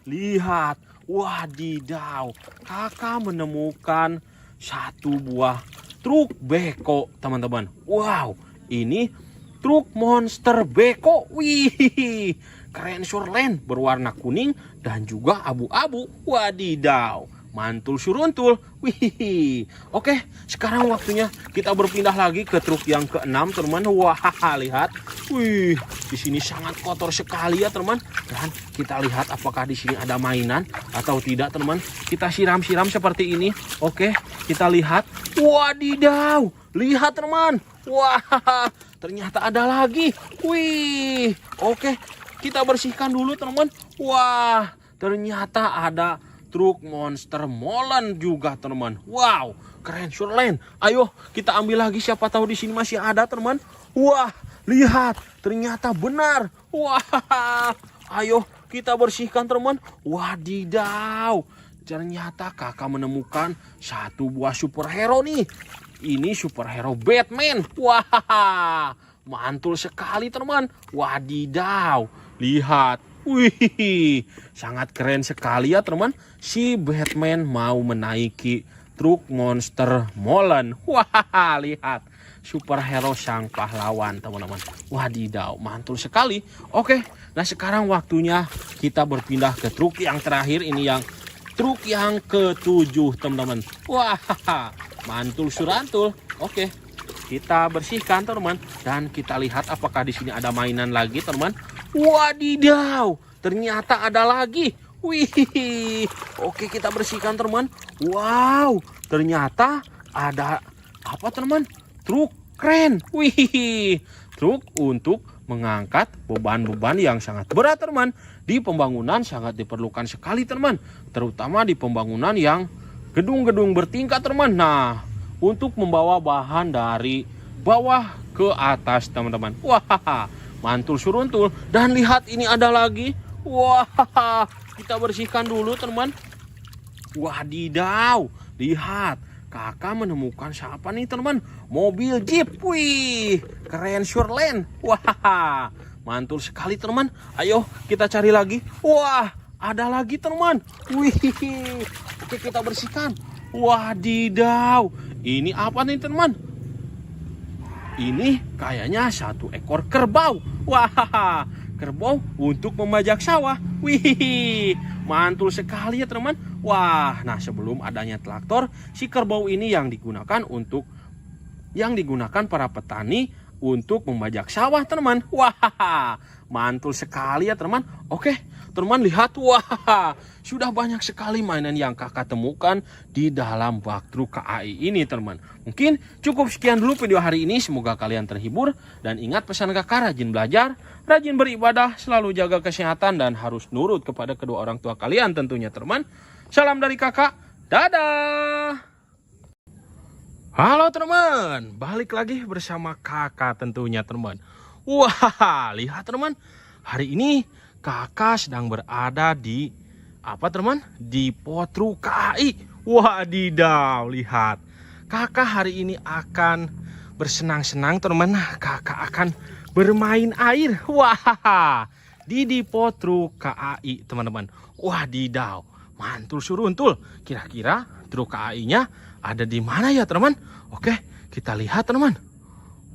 lihat. Wadidaw, kakak menemukan satu buah truk beko teman-teman. Wow, ini truk monster beko. Wih, keren surlen berwarna kuning dan juga abu-abu. Wadidaw, mantul suruntul. Wih, oke, sekarang waktunya kita berpindah lagi ke truk yang ke-6, teman. Wah, lihat. Wih, di sini sangat kotor sekali ya, teman. Dan kita lihat apakah di sini ada mainan atau tidak, teman. Kita siram-siram seperti ini. Oke, kita lihat. Wadidaw, lihat, teman. Wah, ternyata ada lagi. Wih, oke, kita bersihkan dulu, teman. Wah, ternyata ada truk monster molen juga, teman. Wow, keren surlen. Ayo kita ambil lagi, siapa tahu di sini masih ada, teman. Wah, lihat, ternyata benar. Wah, ayo kita bersihkan, teman. Wadidaw, ternyata kakak menemukan satu buah superhero nih. Ini superhero Batman. Wah, mantul sekali, teman. Wadidaw, lihat. Wih, sangat keren sekali ya, teman. Si Batman mau menaiki truk monster molen. Wah, lihat. Superhero sang pahlawan, teman-teman. Wadidaw, mantul sekali. Oke, nah sekarang waktunya kita berpindah ke truk yang terakhir. Ini yang truk yang ke-7, teman-teman. Wah, mantul surantul. Oke, kita bersihkan, teman. Dan kita lihat apakah di sini ada mainan lagi, teman. Wadidaw, ternyata ada lagi. Wih, oke, kita bersihkan, teman. Wow, ternyata ada apa, teman? Truk keren. Wih, truk untuk mengangkat beban-beban yang sangat berat, teman. Di pembangunan sangat diperlukan sekali, teman. Terutama di pembangunan yang gedung-gedung bertingkat, teman. Nah, untuk membawa bahan dari bawah ke atas, teman-teman. Wah, mantul suruntul. Dan lihat, ini ada lagi. Wah, kita bersihkan dulu, teman. Wadidaw, lihat, kakak menemukan siapa nih, teman? Mobil Jeep. Wih, keren surlen. Wah, mantul sekali, teman. Ayo kita cari lagi. Wah, ada lagi, teman. Wih, oke, kita bersihkan. Wadidaw, ini apa nih, teman? Ini kayaknya satu ekor kerbau. Wah, kerbau untuk membajak sawah. Wih, mantul sekali ya, teman. Wah, nah sebelum adanya traktor, si kerbau ini yang digunakan para petani untuk membajak sawah, teman. Wah, mantul sekali ya, teman. Oke, teman, lihat. Wah, sudah banyak sekali mainan yang kakak temukan di dalam bak truk KAI ini, teman. Mungkin cukup sekian dulu video hari ini. Semoga kalian terhibur. Dan ingat pesan kakak, rajin belajar, rajin beribadah, selalu jaga kesehatan, dan harus nurut kepada kedua orang tua kalian tentunya, teman. Salam dari kakak. Dadah. Halo, teman. Balik lagi bersama kakak tentunya, teman. Wah, lihat, teman. Hari ini kakak sedang berada di apa, teman? Di Truk KAI. Wadidaw, lihat. Kakak hari ini akan bersenang-senang, teman. Kakak akan bermain air. Wah, di Depo Truk KAI, teman-teman. Wadidaw, mantul suruntul. Kira-kira truk KAI-nya ada di mana ya, teman? Oke, kita lihat, teman.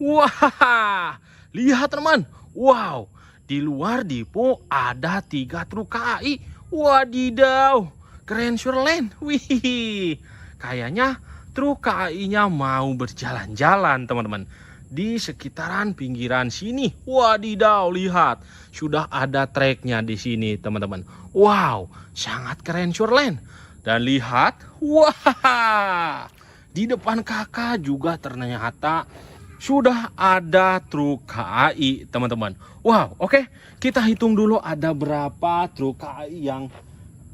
Wah, lihat, teman. Wow, di luar depo ada 3 truk KAI. Wadidaw, keren surlen. Wih, kayaknya truk KAI-nya mau berjalan-jalan, teman-teman, di sekitaran pinggiran sini. Wadidaw, lihat, sudah ada treknya di sini, teman-teman. Wow, sangat keren surlen. Dan lihat, wah, di depan kakak juga ternyata sudah ada truk KAI, teman-teman. Wow, oke, kita hitung dulu ada berapa truk KAI yang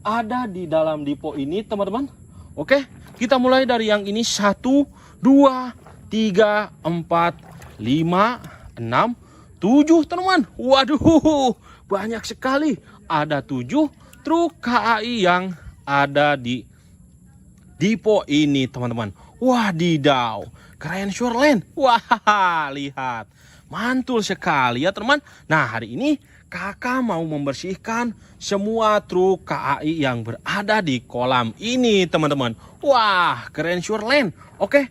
ada di dalam depo ini, teman-teman. Oke, kita mulai dari yang ini. 1, 2, 3, 4, 5, 6, 7, teman-teman. Waduh, banyak sekali. Ada 7 truk KAI yang ada di depo ini, teman-teman. Wadidaw, keren surlen. Wah, lihat, mantul sekali ya, teman. Nah, hari ini kakak mau membersihkan semua truk KAI yang berada di kolam ini, teman-teman. Wah, keren surlen. Oke,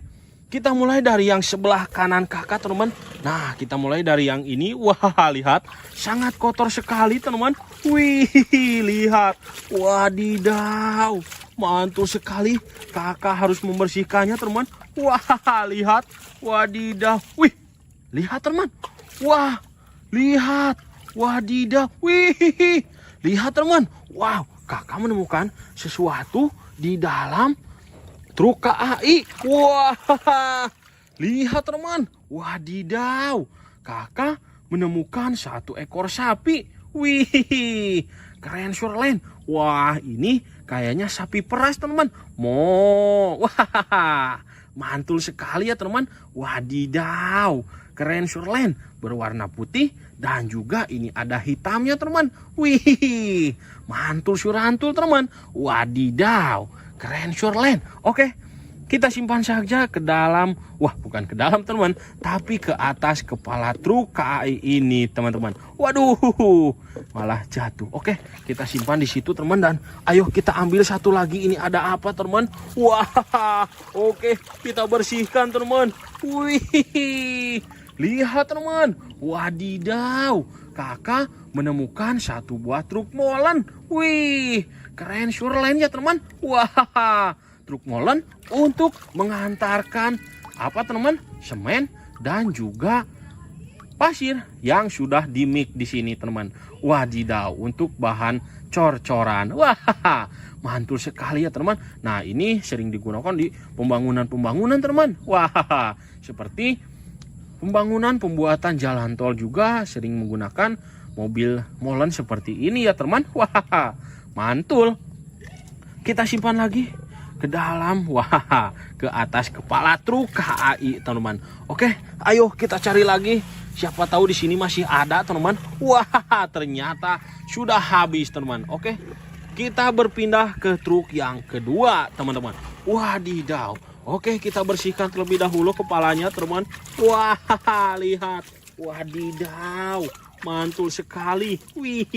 Kita mulai dari yang sebelah kanan kakak teman-teman. Nah, kita mulai dari yang ini. Wah, lihat. Sangat kotor sekali teman-teman. Wih, lihat. Wadidaw. Mantul sekali. Kakak harus membersihkannya teman-teman. Wah, lihat. Wadidaw. Wih, lihat teman. Wah, lihat. Wadidaw. Wih, lihat teman. Wow, kakak menemukan sesuatu di dalam truk KAI. Wah, lihat teman. Wadidaw. Kakak menemukan satu ekor sapi. Wih, keren Shirley. Wah, ini kayaknya sapi peras teman. Wah, mantul sekali ya teman. Wadidaw, keren Shirley. Berwarna putih dan juga ini ada hitamnya teman. Wih, mantul surantul teman. Wadidaw. Keren Shirley. Oke, kita simpan saja ke dalam. Wah, bukan ke dalam teman, tapi ke atas kepala truk KAI ini teman-teman. Waduh, malah jatuh. Oke, kita simpan di situ teman. Dan ayo kita ambil satu lagi. Ini ada apa teman? Wah, oke, kita bersihkan teman. Wih, lihat teman. Wadidaw, kakak menemukan satu buah truk molen. Wih, keren Shirley ya teman. Wah, truk molen untuk mengantarkan apa teman? Semen dan juga pasir yang sudah dimix di sini teman. Wadidaw, untuk bahan cor-coran. Wah, mantul sekali ya teman. Nah, ini sering digunakan di pembangunan teman. Wah, seperti pembuatan jalan tol juga sering menggunakan mobil molen seperti ini ya teman. Wah, mantul. Kita simpan lagi ke dalam. Wah, ke atas kepala truk KAI teman-teman. Oke, ayo kita cari lagi. Siapa tahu di sini masih ada teman-teman. Wah, ternyata sudah habis teman-teman. Oke, kita berpindah ke truk yang kedua teman-teman. Wadidaw. Oke, kita bersihkan terlebih dahulu kepalanya teman-teman. Wah, lihat. Wadidaw, mantul sekali. Wih,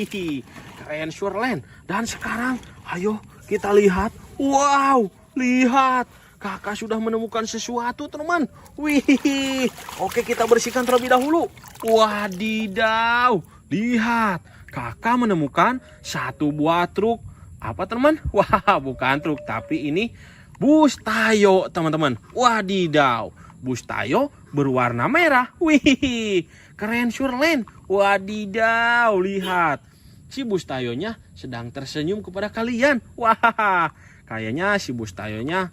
keren Shirley. Dan sekarang ayo kita lihat. Wow, lihat. Kakak sudah menemukan sesuatu teman. Wih, oke, kita bersihkan terlebih dahulu. Wadidaw, lihat. Kakak menemukan satu buah truk. Apa teman? Wah, bukan truk, tapi ini bus Tayo teman-teman. Wadidaw, bus Tayo berwarna merah. Wih, keren Shirley. Wadidaw, lihat. Si bus Tayonya sedang tersenyum kepada kalian. Wah, kayaknya si bus Tayonya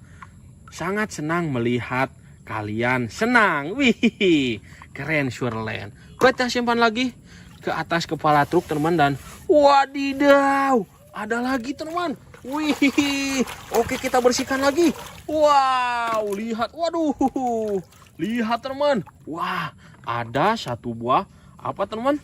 sangat senang melihat kalian senang. Wih, keren Shirley. Kita simpan lagi ke atas kepala truk teman. Dan wadidaw, ada lagi teman. Wih, oke, kita bersihkan lagi. Wow, lihat. Waduh, lihat teman. Wah, ada satu buah apa teman?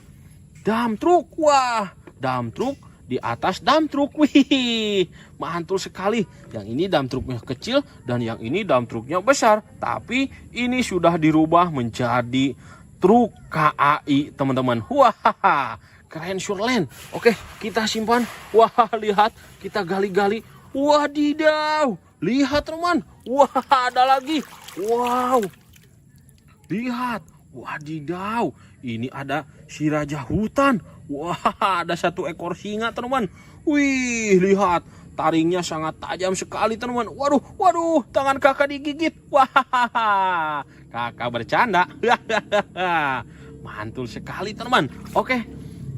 Dump truk. Wah, dump truk di atas dump truk. Wih, mantul sekali. Yang ini dump truknya kecil dan yang ini dump truknya besar. Tapi ini sudah dirubah menjadi truk KAI teman-teman. Wah, keren Shirley. Oke, kita simpan. Wah, lihat. Kita gali-gali. Wadidaw, lihat teman. Wah, ada lagi. Wow, lihat. Wadidaw, ini ada si raja hutan. Wah, ada satu ekor singa teman. Wih, lihat. Taringnya sangat tajam sekali teman. Waduh, tangan kakak digigit. Wah, kakak bercanda. Mantul sekali teman. Oke,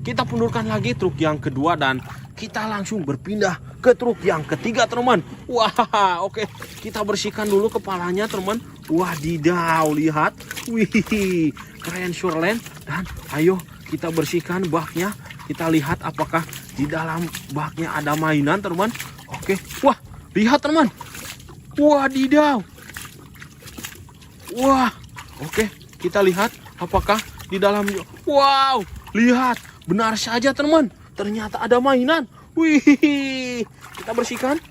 kita pundurkan lagi truk yang kedua dan kita langsung berpindah ke truk yang ketiga teman. Wah, oke, kita bersihkan dulu kepalanya teman. Wadidaw, lihat. Wih, keren Shirley. Dan ayo kita bersihkan baknya. Kita lihat apakah di dalam baknya ada mainan teman. Oke, wah, lihat teman. Wadidaw. Wah, oke, kita lihat apakah di dalamnya. Wow, lihat. Benar saja teman, ternyata ada mainan. Wih, kita bersihkan.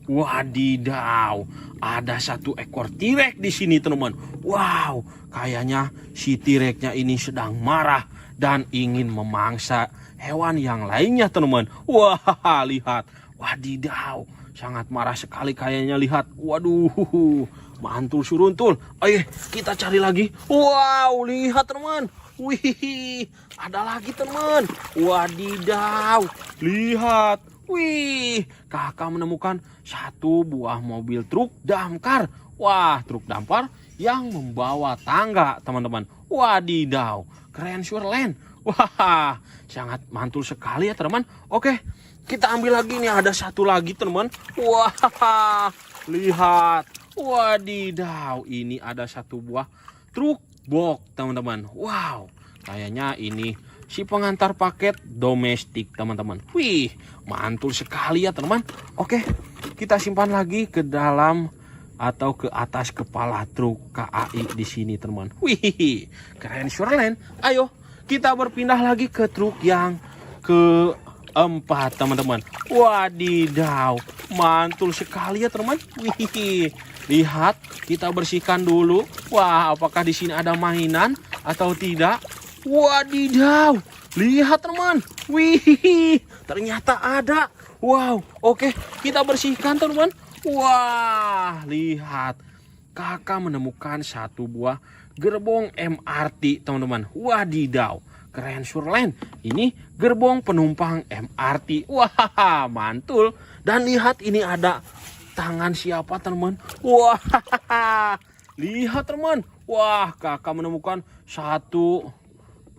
Wadidaw, ada satu ekor T-Rex di sini teman. Wow, kayaknya si T-Rex-nya ini sedang marah dan ingin memangsa hewan yang lainnya teman. Wah, lihat. Wadidaw, sangat marah sekali kayaknya, lihat. Waduh, mantul suruntul. Ayo kita cari lagi. Wow, lihat teman. Wih, ada lagi teman. Wadidaw, lihat. Wih, kakak menemukan satu buah mobil truk damkar. Wah, truk damkar yang membawa tangga teman-teman. Wadidaw, keren surelen. Wah, sangat mantul sekali ya teman. Oke, kita ambil lagi nih, ada satu lagi teman. Wah, lihat. Wadidaw, ini ada satu buah truk box teman-teman. Wow, kayaknya ini si pengantar paket domestik teman-teman. Wih, mantul sekali ya teman. Oke, kita simpan lagi ke dalam atau ke atas kepala truk KAI di sini teman. Wih, keren surelen. Ayo kita berpindah lagi ke truk yang keempat teman-teman. Wadidaw, mantul sekali ya teman. Wih, lihat, kita bersihkan dulu. Wah, apakah di sini ada mainan atau tidak? Wadidaw, lihat teman. Wih, ternyata ada. Wow, oke, kita bersihkan teman. Wah, lihat, kakak menemukan satu buah gerbong MRT teman-teman. Wadidaw, keren surlen. Ini gerbong penumpang MRT. Wah, mantul. Dan lihat, ini ada tangan siapa teman? Wah, lihat teman. Wah, kakak menemukan satu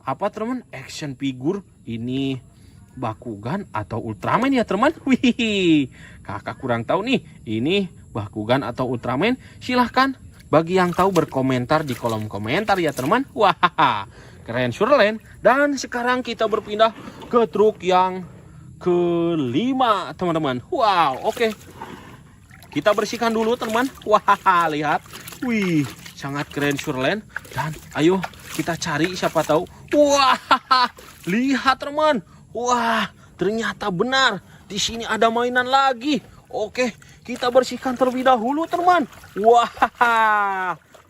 apa teman? Action figure. Ini Bakugan atau Ultraman ya teman. Wih, kakak kurang tahu nih, ini Bakugan atau Ultraman. Silahkan bagi yang tahu berkomentar di kolom komentar ya teman. Wah, keren surelen. Dan sekarang kita berpindah ke truk yang kelima teman-teman. Wow, oke. Kita bersihkan dulu teman. Wah, lihat. Wih, sangat keren surelen. Dan ayo kita cari siapa tahu. Wah, lihat teman. Wah, ternyata benar. Di sini ada mainan lagi. Oke, kita bersihkan terlebih dahulu teman. Wah,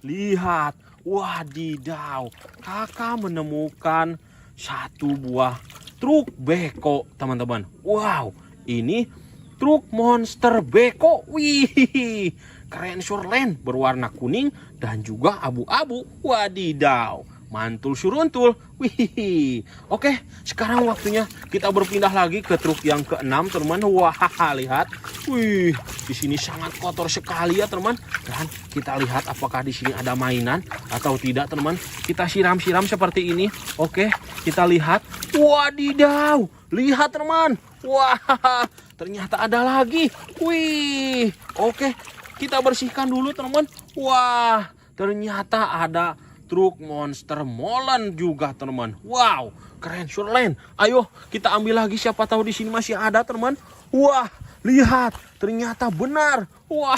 lihat. Wadidaw, kakak menemukan satu buah truk beko teman-teman. Wow, ini truk monster beko. Wih, keren surlen, berwarna kuning dan juga abu-abu. Wadidaw, mantul suruntul. Wih, oke, sekarang waktunya kita berpindah lagi ke truk yang keenam teman. Wah, lihat. Wih, di sini sangat kotor sekali ya teman. Dan kita lihat apakah di sini ada mainan atau tidak teman. Kita siram-siram seperti ini. Oke, kita lihat. Wadidaw, lihat teman. Wah, ternyata ada lagi. Wih, oke, kita bersihkan dulu teman. Wah, ternyata ada truk monster molen juga teman. Wow, keren surlen. Ayo kita ambil lagi, siapa tahu di sini masih ada teman. Wah, lihat, ternyata benar. Wah,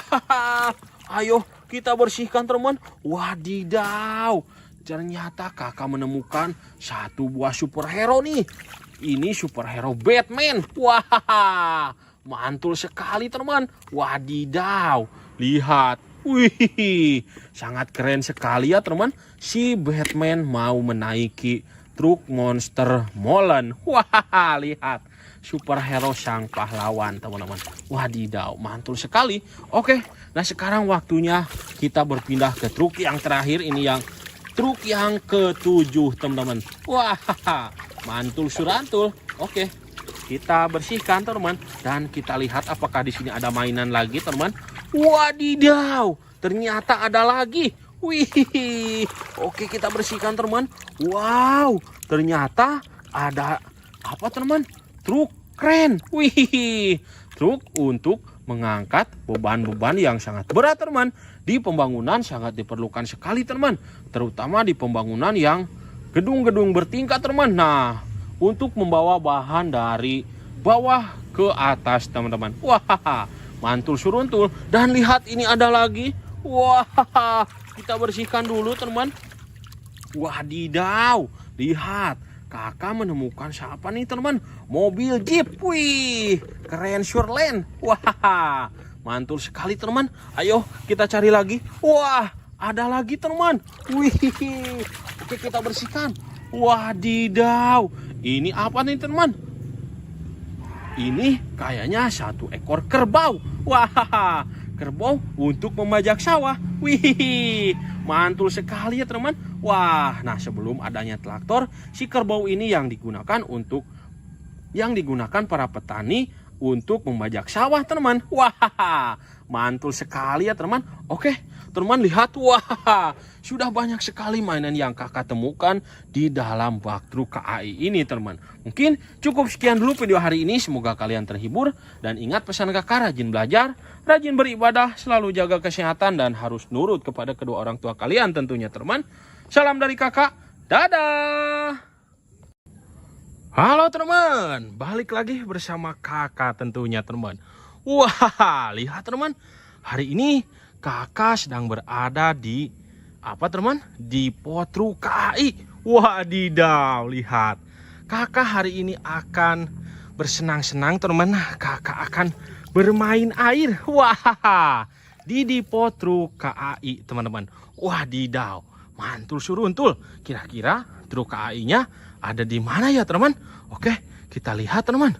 ayo kita bersihkan teman. Wadidaw, ternyata kakak menemukan satu buah superhero nih. Ini superhero Batman. Wah, mantul sekali teman. Wadidaw, lihat. Wih, sangat keren sekali ya teman. Si Batman mau menaiki truk monster molen. Wah, lihat, superhero sang pahlawan teman-teman. Wadidaw, mantul sekali. Oke, nah sekarang waktunya kita berpindah ke truk yang terakhir. Ini yang truk yang ke-7 teman-teman. Wah, mantul surantul. Oke, kita bersihkan teman, dan kita lihat apakah di sini ada mainan lagi teman. Wadidaw, ternyata ada lagi. Wih, oke, kita bersihkan teman. Wow, ternyata ada apa teman? Truk keren. Wih, truk untuk mengangkat beban-beban yang sangat berat teman. Di pembangunan sangat diperlukan sekali teman, terutama di pembangunan yang gedung-gedung bertingkat teman. Nah, untuk membawa bahan dari bawah ke atas teman-teman. Wah, mantul suruntul. Dan lihat, ini ada lagi. Wah, kita bersihkan dulu teman. Wadidaw, lihat, kakak menemukan siapa nih teman? Mobil Jeep. Wih, keren surlen. Wah, mantul sekali teman. Ayo kita cari lagi. Wah, ada lagi teman. Wih, oke, kita bersihkan. Wadidaw, ini apa nih teman? Ini kayaknya satu ekor kerbau. Wah, kerbau untuk membajak sawah. Wih, mantul sekali ya teman. Wah, nah sebelum adanya traktor, si kerbau ini yang digunakan para petani untuk membajak sawah teman. Wah, mantul sekali ya teman. Oke, teman lihat, wah, sudah banyak sekali mainan yang kakak temukan di dalam bak truk KAI ini teman. Mungkin cukup sekian dulu video hari ini. Semoga kalian terhibur. Dan ingat pesan kakak, rajin belajar, rajin beribadah, selalu jaga kesehatan, dan harus nurut kepada kedua orang tua kalian tentunya teman. Salam dari kakak, dadah. Halo teman, balik lagi bersama kakak tentunya teman. Wah, lihat teman, hari ini kakak sedang berada di di potru KAI. Wadidaw, lihat. Kakak hari ini akan bersenang-senang teman. Kakak akan bermain air. Wah, di potru KAI teman-teman. Wadidaw, mantul suruntul. Kira-kira truk KAI-nya ada di mana ya teman? Oke, kita lihat teman.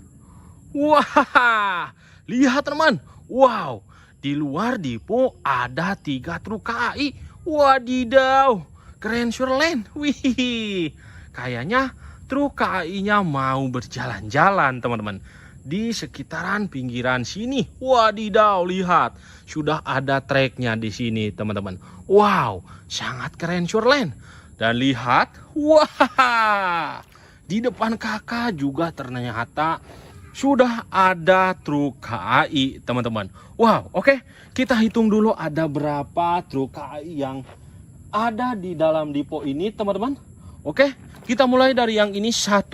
Wah, lihat teman. Wow, di luar depo ada 3 truk KAI. Wadidaw, keren surlen. Wih, kayaknya truk KAI-nya mau berjalan-jalan teman-teman di sekitaran pinggiran sini. Wadidaw, lihat, sudah ada treknya di sini teman-teman. Wow, sangat keren surlen. Dan lihat, wah, di depan kakak juga ternyata sudah ada truk KAI teman-teman. Wow, oke, kita hitung dulu ada berapa truk KAI yang ada di dalam depo ini teman-teman. Oke, kita mulai dari yang ini. 1,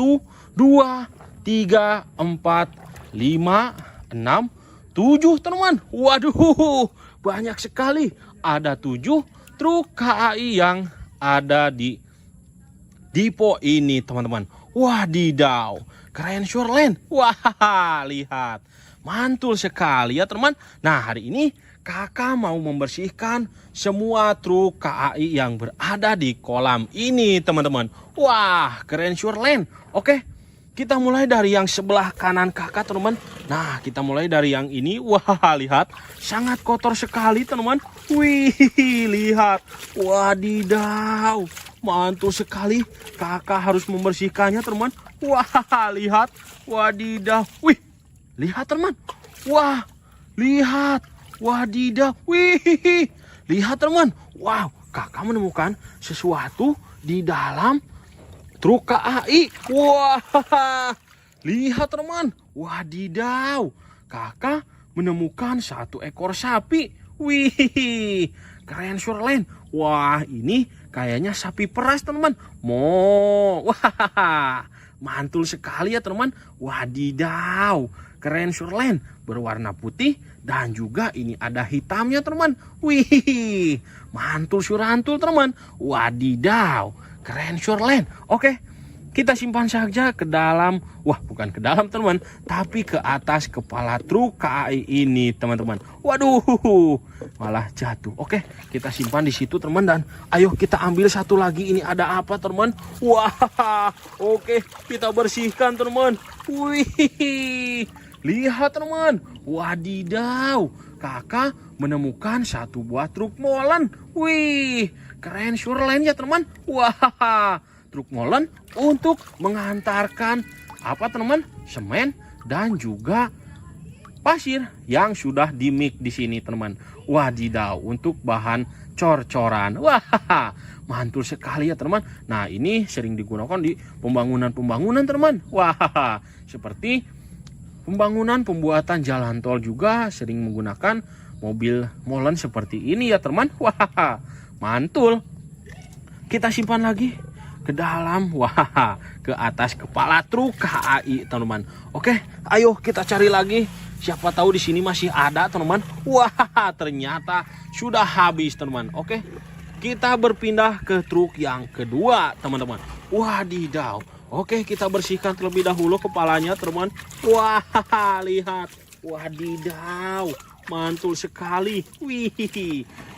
2, 3, 4, 5, 6, 7 teman-teman. Waduh, banyak sekali. Ada 7 truk KAI yang ada di depo ini teman-teman. Wadidaw, keren surlen. Wah, lihat, mantul sekali ya teman. Nah, hari ini kakak mau membersihkan semua truk KAI yang berada di kolam ini teman-teman. Wah, keren surlen. Oke, kita mulai dari yang sebelah kanan kakak teman-teman. Nah, kita mulai dari yang ini. Wah, lihat, sangat kotor sekali teman-teman. Wih, lihat, wadidaw, mantul sekali. Kakak harus membersihkannya teman. Wah, lihat, wadidaw. Wih, lihat teman. Wah, lihat, wadidaw. Wih, lihat teman. Wow, kakak menemukan sesuatu di dalam truk KAI. Wah, lihat teman. Wadidaw, kakak menemukan 1 ekor sapi. Wih, keren surlen. Wah, ini kayaknya sapi peras teman. Wah, mantul sekali ya teman. Wadidaw, keren surlen. Berwarna putih dan juga ini ada hitamnya teman. Wih, mantul surantul teman. Wadidaw, keren surlen. Oke, kita simpan saja ke dalam, bukan ke dalam teman, tapi ke atas kepala truk KAI ini teman-teman. Waduh, malah jatuh. Oke, kita simpan di situ teman, dan ayo kita ambil satu lagi. Ini ada apa teman? Wah, oke, kita bersihkan teman. Wih, lihat teman. Wadidaw, kakak menemukan 1 buah truk molen. Wih, keren surlen ya teman. Wah, truk molen untuk mengantarkan teman? Semen dan juga pasir yang sudah dimix di sini teman. Wadidaw, untuk bahan cor-coran. Wah, mantul sekali ya teman. Nah, ini sering digunakan di pembangunan teman. Wah, seperti pembuatan jalan tol juga sering menggunakan mobil molen seperti ini ya teman. Wah, mantul. Kita simpan lagi ke dalam, ke atas kepala truk KAI teman-teman. Oke, ayo kita cari lagi. Siapa tahu di sini masih ada teman-teman. Wah, ternyata sudah habis teman-teman. Oke, kita berpindah ke truk yang kedua teman-teman. Wadidaw. Oke, kita bersihkan terlebih dahulu kepalanya teman-teman. Wah, lihat. Wadidaw, mantul sekali. Wih,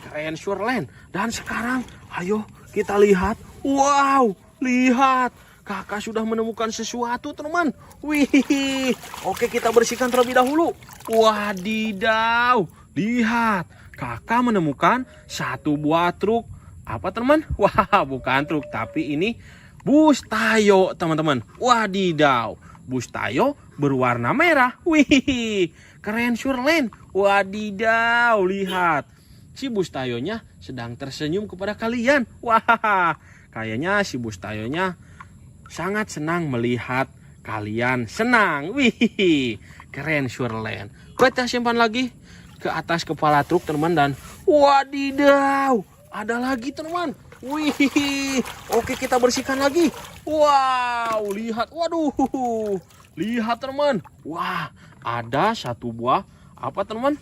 keren surlen. Dan sekarang ayo kita lihat. Wow, lihat, kakak sudah menemukan sesuatu teman. Wih, oke, kita bersihkan terlebih dahulu. Wadidaw, lihat. Kakak menemukan satu buah truk. Apa teman? Wah, bukan truk, tapi ini bus Tayo teman-teman. Wadidaw, bus Tayo berwarna merah. Wih, keren Surlen. Wadidaw, lihat. Si bus Tayonya sedang tersenyum kepada kalian. Wah, kayaknya si bus Tayonya sangat senang melihat kalian senang. Wih, keren Surlen. Kita simpan lagi ke atas kepala truk teman, dan wadidaw, ada lagi teman. Wih, oke, kita bersihkan lagi. Wow, lihat, waduh, lihat teman. Wah, ada satu buah apa teman?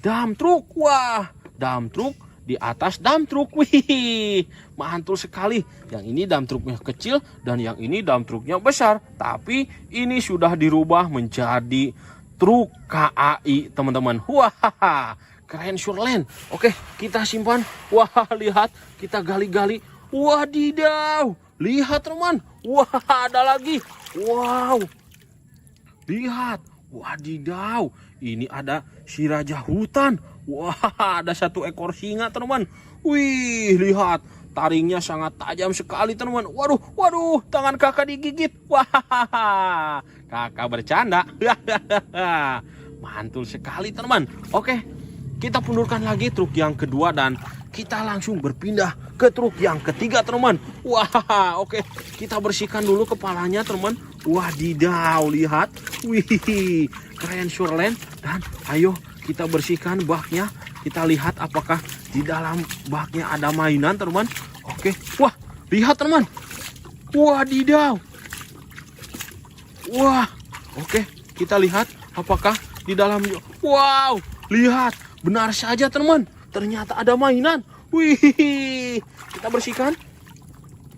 Dump truk. Wah, dump truk di atas dump truk. Wih, mantul sekali. Yang ini dump truknya kecil dan yang ini dump truknya besar. Tapi ini sudah dirubah menjadi truk KAI teman-teman. Wah, keren Surlen. Oke, kita simpan. Wah, lihat, kita gali-gali. Wadidaw, lihat teman. Wah, ada lagi. Wow, lihat. Wadidaw, ini ada si raja hutan. Wah, ada satu ekor singa teman. Wih, lihat, taringnya sangat tajam sekali teman. Waduh, waduh, tangan kakak digigit. Wah, kakak bercanda. Mantul sekali teman. Oke, kita pundurkan lagi truk yang kedua dan kita langsung berpindah ke truk yang ketiga teman. Wah, oke, kita bersihkan dulu kepalanya teman. Wadidaw, lihat. Wih, keren Surlen. Dan ayo kita bersihkan baknya. Kita lihat apakah di dalam baknya ada mainan teman. Oke, wah, lihat teman. Wadidaw. Wah, oke, kita lihat apakah di dalamnya. Wow, lihat, benar saja teman. Ternyata ada mainan. Wih, kita bersihkan.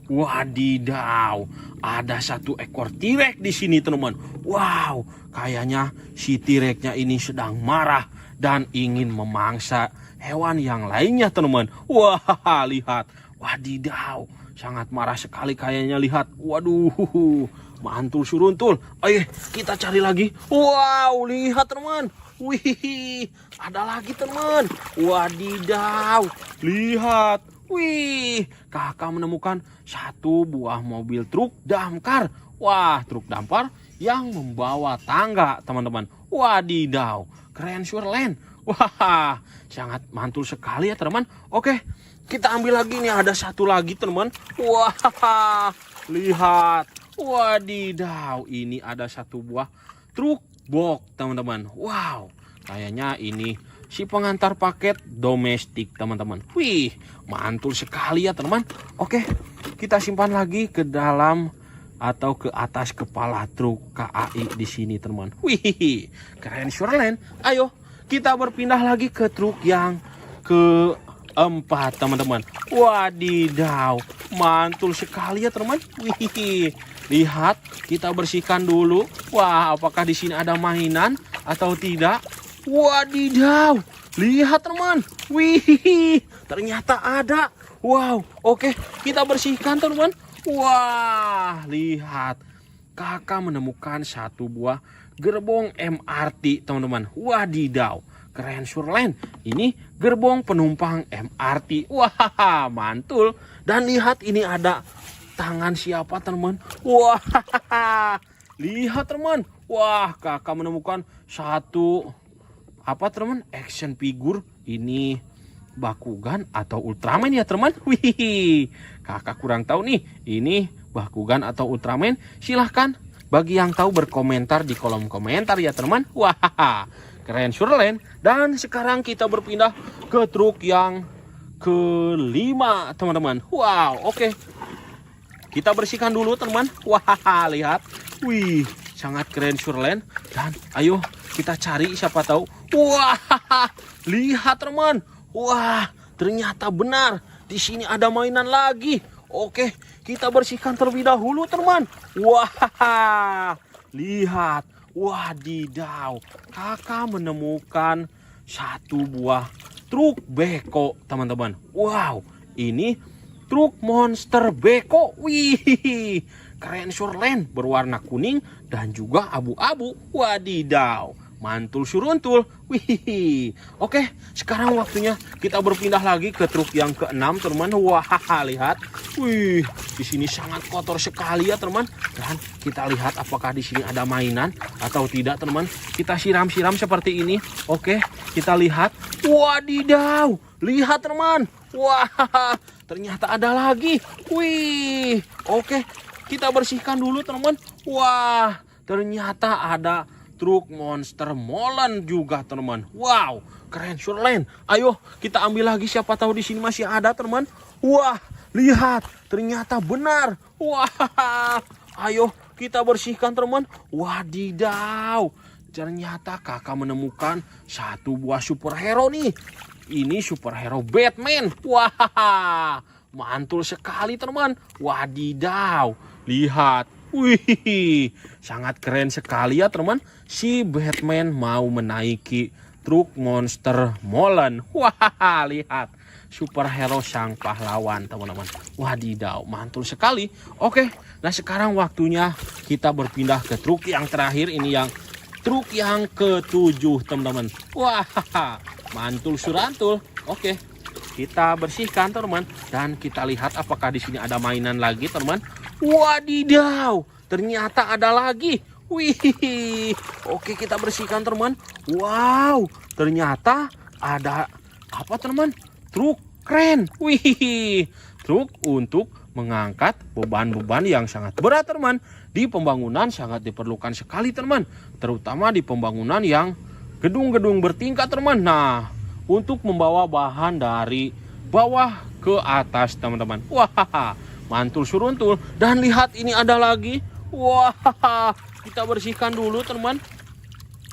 Wadidaw, ada satu ekor T-Rex di sini teman. Wow, kayaknya si T-Rex-nya ini sedang marah dan ingin memangsa hewan yang lainnya teman. Wah, lihat. Wadidaw, sangat marah sekali kayaknya, lihat. Waduh, mantul suruntul. Ayo kita cari lagi. Wow, lihat teman. Wih, ada lagi teman. Wadidaw, lihat. Wih, kakak menemukan satu buah mobil truk damkar. Wah, truk damkar yang membawa tangga teman-teman. Wadidaw, keren Surlen. Wah, sangat mantul sekali ya teman. Oke, kita ambil lagi nih, ada satu lagi teman. Wah, lihat. Wadidaw, ini ada satu buah truk box teman-teman. Wow, kayaknya ini si pengantar paket domestik teman-teman. Wih, mantul sekali ya teman. Oke, kita simpan lagi ke dalam atau ke atas kepala truk KAI di sini teman. Wih, keren Surlen. Ayo kita berpindah lagi ke truk yang keempat teman-teman. Wadidaw, mantul sekali ya teman. Wih, lihat, kita bersihkan dulu. Wah, apakah di sini ada mainan atau tidak? Wadidaw, lihat teman. Wih, ternyata ada. Wow, oke, kita bersihkan teman. Wah, lihat, kakak menemukan satu buah gerbong MRT teman-teman. Wadidaw, keren Surlen. Ini gerbong penumpang MRT. Wah, mantul. Dan lihat, ini ada tangan siapa teman. Wah, lihat teman. Wah, kakak menemukan satu apa teman, action figure. Ini Bakugan atau Ultraman ya teman. Wih, kakak kurang tahu nih, ini Bakugan atau Ultraman. Silahkan bagi yang tahu berkomentar di kolom komentar ya teman. Wah, keren Surlen. Dan sekarang kita berpindah ke truk yang kelima teman-teman. Wow, oke, kita bersihkan dulu teman. Wah, lihat. Wih, sangat keren Surlen. Dan ayo kita cari, siapa tahu. Wah, lihat teman. Wah, ternyata benar. Di sini ada mainan lagi. Oke, kita bersihkan terlebih dahulu teman. Wah, lihat. Wadidaw, kakak menemukan satu buah truk beko teman-teman. Wow, ini truk monster beko. Wih, keren Surlen, berwarna kuning dan juga abu-abu. Wadidaw, mantul suruntul. Wih, oke, sekarang waktunya kita berpindah lagi ke truk yang ke-6, teman. Wah, lihat. Wih, di sini sangat kotor sekali ya, teman. Dan kita lihat apakah di sini ada mainan atau tidak, teman. Kita siram-siram seperti ini. Oke, kita lihat. Wadidaw, lihat, teman. Wah, ternyata ada lagi. Wih, oke, kita bersihkan dulu, teman. Wah, ternyata ada truk monster molen juga, teman. Wow, keren surlen. Ayo kita ambil lagi, siapa tahu di sini masih ada, teman. Wah, lihat, ternyata benar. Wah, ayo kita bersihkan, teman. Wadidaw, ternyata kakak menemukan satu buah superhero nih. Ini superhero Batman. Wah, mantul sekali, teman. Wadidaw, lihat. Wih, sangat keren sekali ya, teman. Si Batman mau menaiki truk monster molen. Wah, lihat. Superhero sang pahlawan, teman-teman. Wadidaw, mantul sekali. Oke, nah sekarang waktunya kita berpindah ke truk yang terakhir. Ini yang truk yang ke-7, teman-teman. Wah, mantul surantul. Oke, kita bersihkan, teman. Dan kita lihat apakah di sini ada mainan lagi, teman. Wadidaw, ternyata ada lagi. Wih, oke, kita bersihkan, teman. Wow, ternyata ada apa, teman? Truk keren. Wih, truk untuk mengangkat beban-beban yang sangat berat, teman. Di pembangunan sangat diperlukan sekali, teman. Terutama di pembangunan yang gedung-gedung bertingkat, teman. Nah, untuk membawa bahan dari bawah ke atas, teman-teman. Wah, mantul suruntul. Dan lihat, ini ada lagi. Wah, kita bersihkan dulu, teman.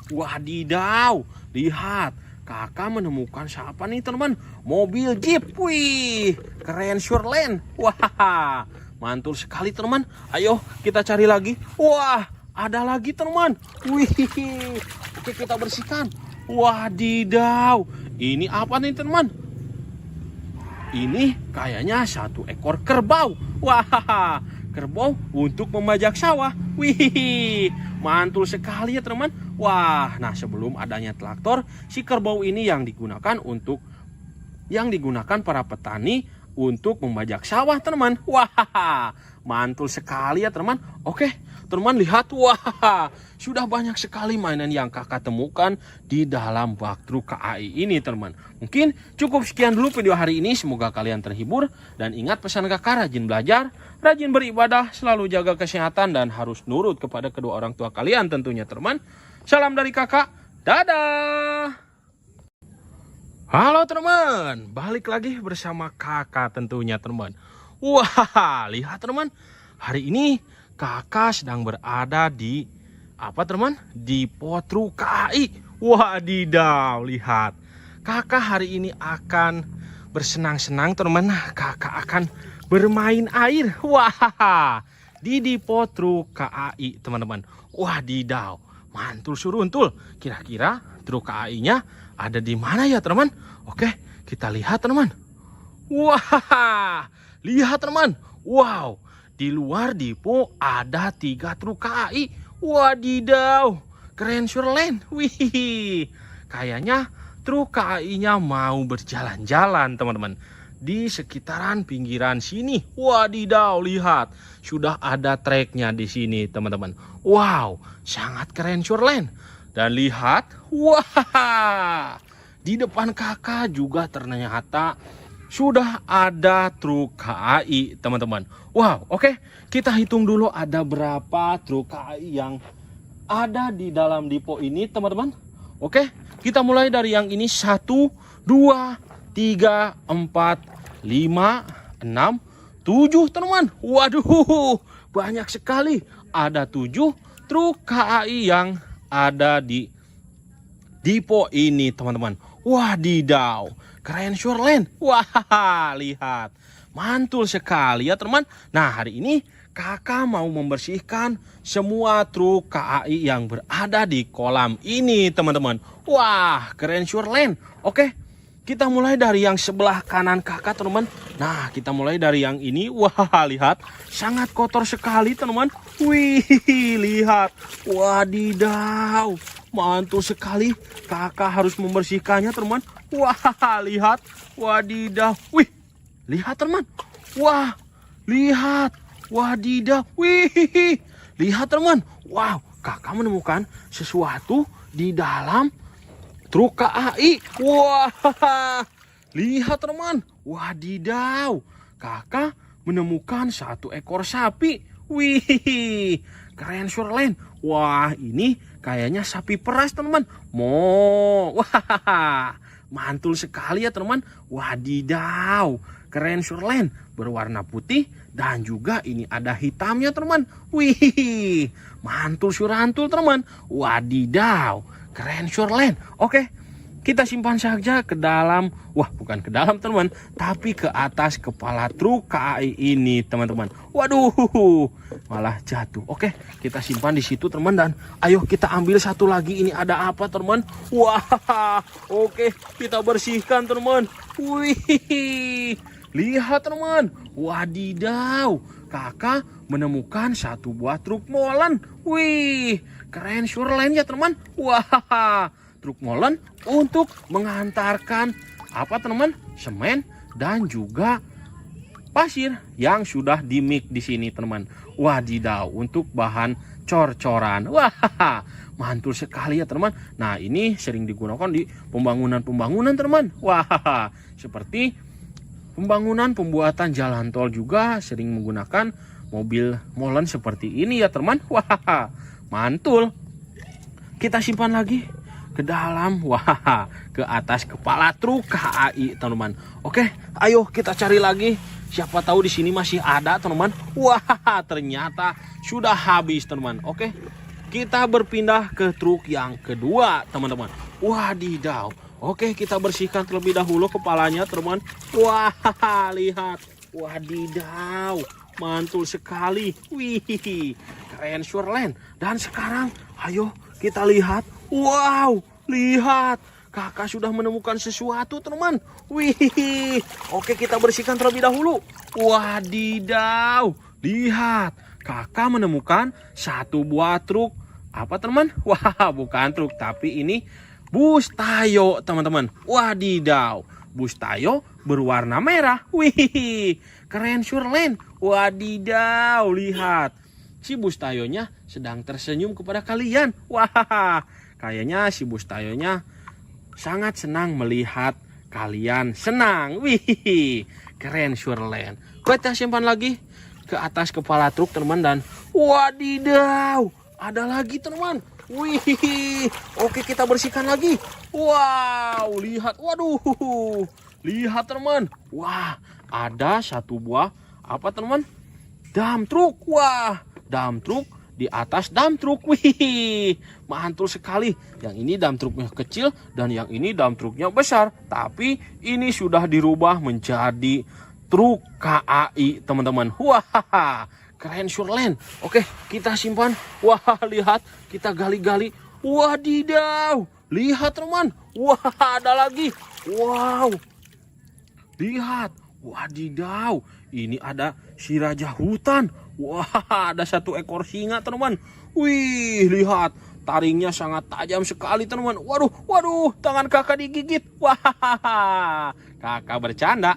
Wadidaw, lihat, kakak menemukan siapa nih, teman? Mobil Jeep. Wih, keren surlen. Wah, mantul sekali, teman. Ayo kita cari lagi. Wah, ada lagi, teman. Wih, oke, kita bersihkan. Wadidaw, ini apa nih, teman? Ini kayaknya satu ekor kerbau. Wah, kerbau untuk membajak sawah. Wih, mantul sekali ya, teman. Wah, nah sebelum adanya traktor, si kerbau ini yang digunakan para petani untuk membajak sawah, teman. Wah, mantul sekali ya, teman. Oke, teman, lihat. Wah, sudah banyak sekali mainan yang kakak temukan di dalam bak truk KAI ini, teman. Mungkin cukup sekian dulu video hari ini. Semoga kalian terhibur. Dan ingat pesan kakak, rajin belajar, rajin beribadah, selalu jaga kesehatan, dan harus nurut kepada kedua orang tua kalian tentunya, teman. Salam dari kakak. Dadah. Halo, teman. Balik lagi bersama kakak tentunya, teman. Wah, lihat, teman. Hari ini kakak sedang berada di apa, teman? Di truk KAI. Wadidaw, lihat. Kakak hari ini akan bersenang-senang, teman. Kakak akan bermain air. Wah, di depo truk KAI, teman-teman. Wadidaw, mantul suruntul. Kira-kira truk KAI-nya ada di mana ya, teman? Oke, kita lihat, teman. Wah, lihat, teman. Wow, di luar depo ada 3 truk KAI. Wadidaw, keren surlen. Wih, kayaknya truk KAI-nya mau berjalan-jalan, teman-teman, di sekitaran pinggiran sini. Wadidaw, lihat, sudah ada treknya di sini, teman-teman. Wow, sangat keren surlen. Dan lihat, wah, di depan kakak juga ternyata sudah ada truk KAI, teman-teman. Wow, oke, kita hitung dulu ada berapa truk KAI yang ada di dalam depo ini, teman-teman. Oke, kita mulai dari yang ini. 1, 2, 3, 4, 5, 6, 7, teman-teman. Waduh, banyak sekali. Ada 7 truk KAI yang ada di depo ini, teman-teman. Wadidaw, keren surlen. Wah, lihat, mantul sekali ya, teman. Nah, hari ini kakak mau membersihkan semua truk KAI yang berada di kolam ini, teman-teman. Wah, keren surlen. Oke, kita mulai dari yang sebelah kanan kakak, teman-teman. Nah, kita mulai dari yang ini. Wah, lihat, sangat kotor sekali, teman-teman. Wih, lihat. Wadidaw, mantul sekali. Kakak harus membersihkannya, teman. Wah, lihat. Wadidaw. Wih, lihat, teman. Wah, lihat. Wadidaw. Wih, lihat, teman. Wow, kakak menemukan sesuatu di dalam truk KAI. Wah, lihat, teman. Wadidaw. Kakak menemukan satu ekor sapi. Wih, keren Shurlen. Wah, ini kayaknya sapi peras, teman. Wah, mantul sekali ya, teman. Wadidaw, keren Shurlen. Berwarna putih dan juga ini ada hitamnya, teman. Wih, mantul surantul, teman. Wadidaw, keren Shurlen. Oke, kita simpan saja ke dalam, wah bukan ke dalam, teman, tapi ke atas kepala truk KAI ini, teman-teman. Waduh, malah jatuh. Oke, kita simpan di situ, teman, dan ayo kita ambil satu lagi. Ini ada apa, teman? Wah, oke, kita bersihkan, teman. Wih, lihat, teman. Wadidaw, kakak menemukan satu buah truk molen. Wih, keren Shurlen ya, teman. Wah, truk molen untuk mengantarkan apa, teman? Semen dan juga pasir yang sudah dimix di sini, teman. Wadidaw, untuk bahan cor-coran. Wah, mantul sekali ya, teman. Nah, ini sering digunakan di pembangunan-pembangunan, teman. Wah, seperti pembangunan pembuatan jalan tol juga sering menggunakan mobil molen seperti ini ya, teman. Wah, mantul. Kita simpan lagi ke dalam, wah, ke atas kepala truk KAI, teman-teman. Oke, ayo kita cari lagi. Siapa tahu di sini masih ada, teman-teman. Wah, ternyata sudah habis, teman-teman. Oke, kita berpindah ke truk yang kedua, teman-teman. Wadidaw. Oke, kita bersihkan terlebih dahulu kepalanya, teman-teman. Wah, lihat. Wadidaw, mantul sekali. Wih, keren Shurlen. Dan sekarang, ayo kita lihat. Wow, lihat. Kakak sudah menemukan sesuatu, teman. Wih, oke, kita bersihkan terlebih dahulu. Wadidaw, lihat. Kakak menemukan satu buah truk. Apa, teman? Wah, bukan truk, tapi ini bus Tayo, teman-teman. Wadidaw, bus Tayo berwarna merah. Wih, keren Shurlen. Wadidaw, lihat. Si bus Tayonya sedang tersenyum kepada kalian. Wah, kayaknya si bus Tayonya sangat senang melihat kalian senang. Wih, keren Shurlen. Kita simpan lagi ke atas kepala truk, teman, dan wadidaw, ada lagi, teman. Wih, oke, kita bersihkan lagi. Wow, lihat. Waduh, lihat, teman. Wah, ada satu buah apa, teman? Dump truk. Wah, dump truk di atas dump truk. Wih, mantul sekali. Yang ini dump truknya kecil dan yang ini dump truknya besar. Tapi ini sudah dirubah menjadi truk KAI, teman-teman. Wah, keren Shurlen. Oke, kita simpan. Wah, lihat. Kita gali-gali. Wadidaw, lihat, teman. Wah, ada lagi. Wow, lihat. Wadidaw, ini ada si raja hutan. Wah, ada satu ekor singa, teman. Wih, lihat. Taringnya sangat tajam sekali, teman. Waduh, waduh, tangan kakak digigit. Wah, kakak bercanda.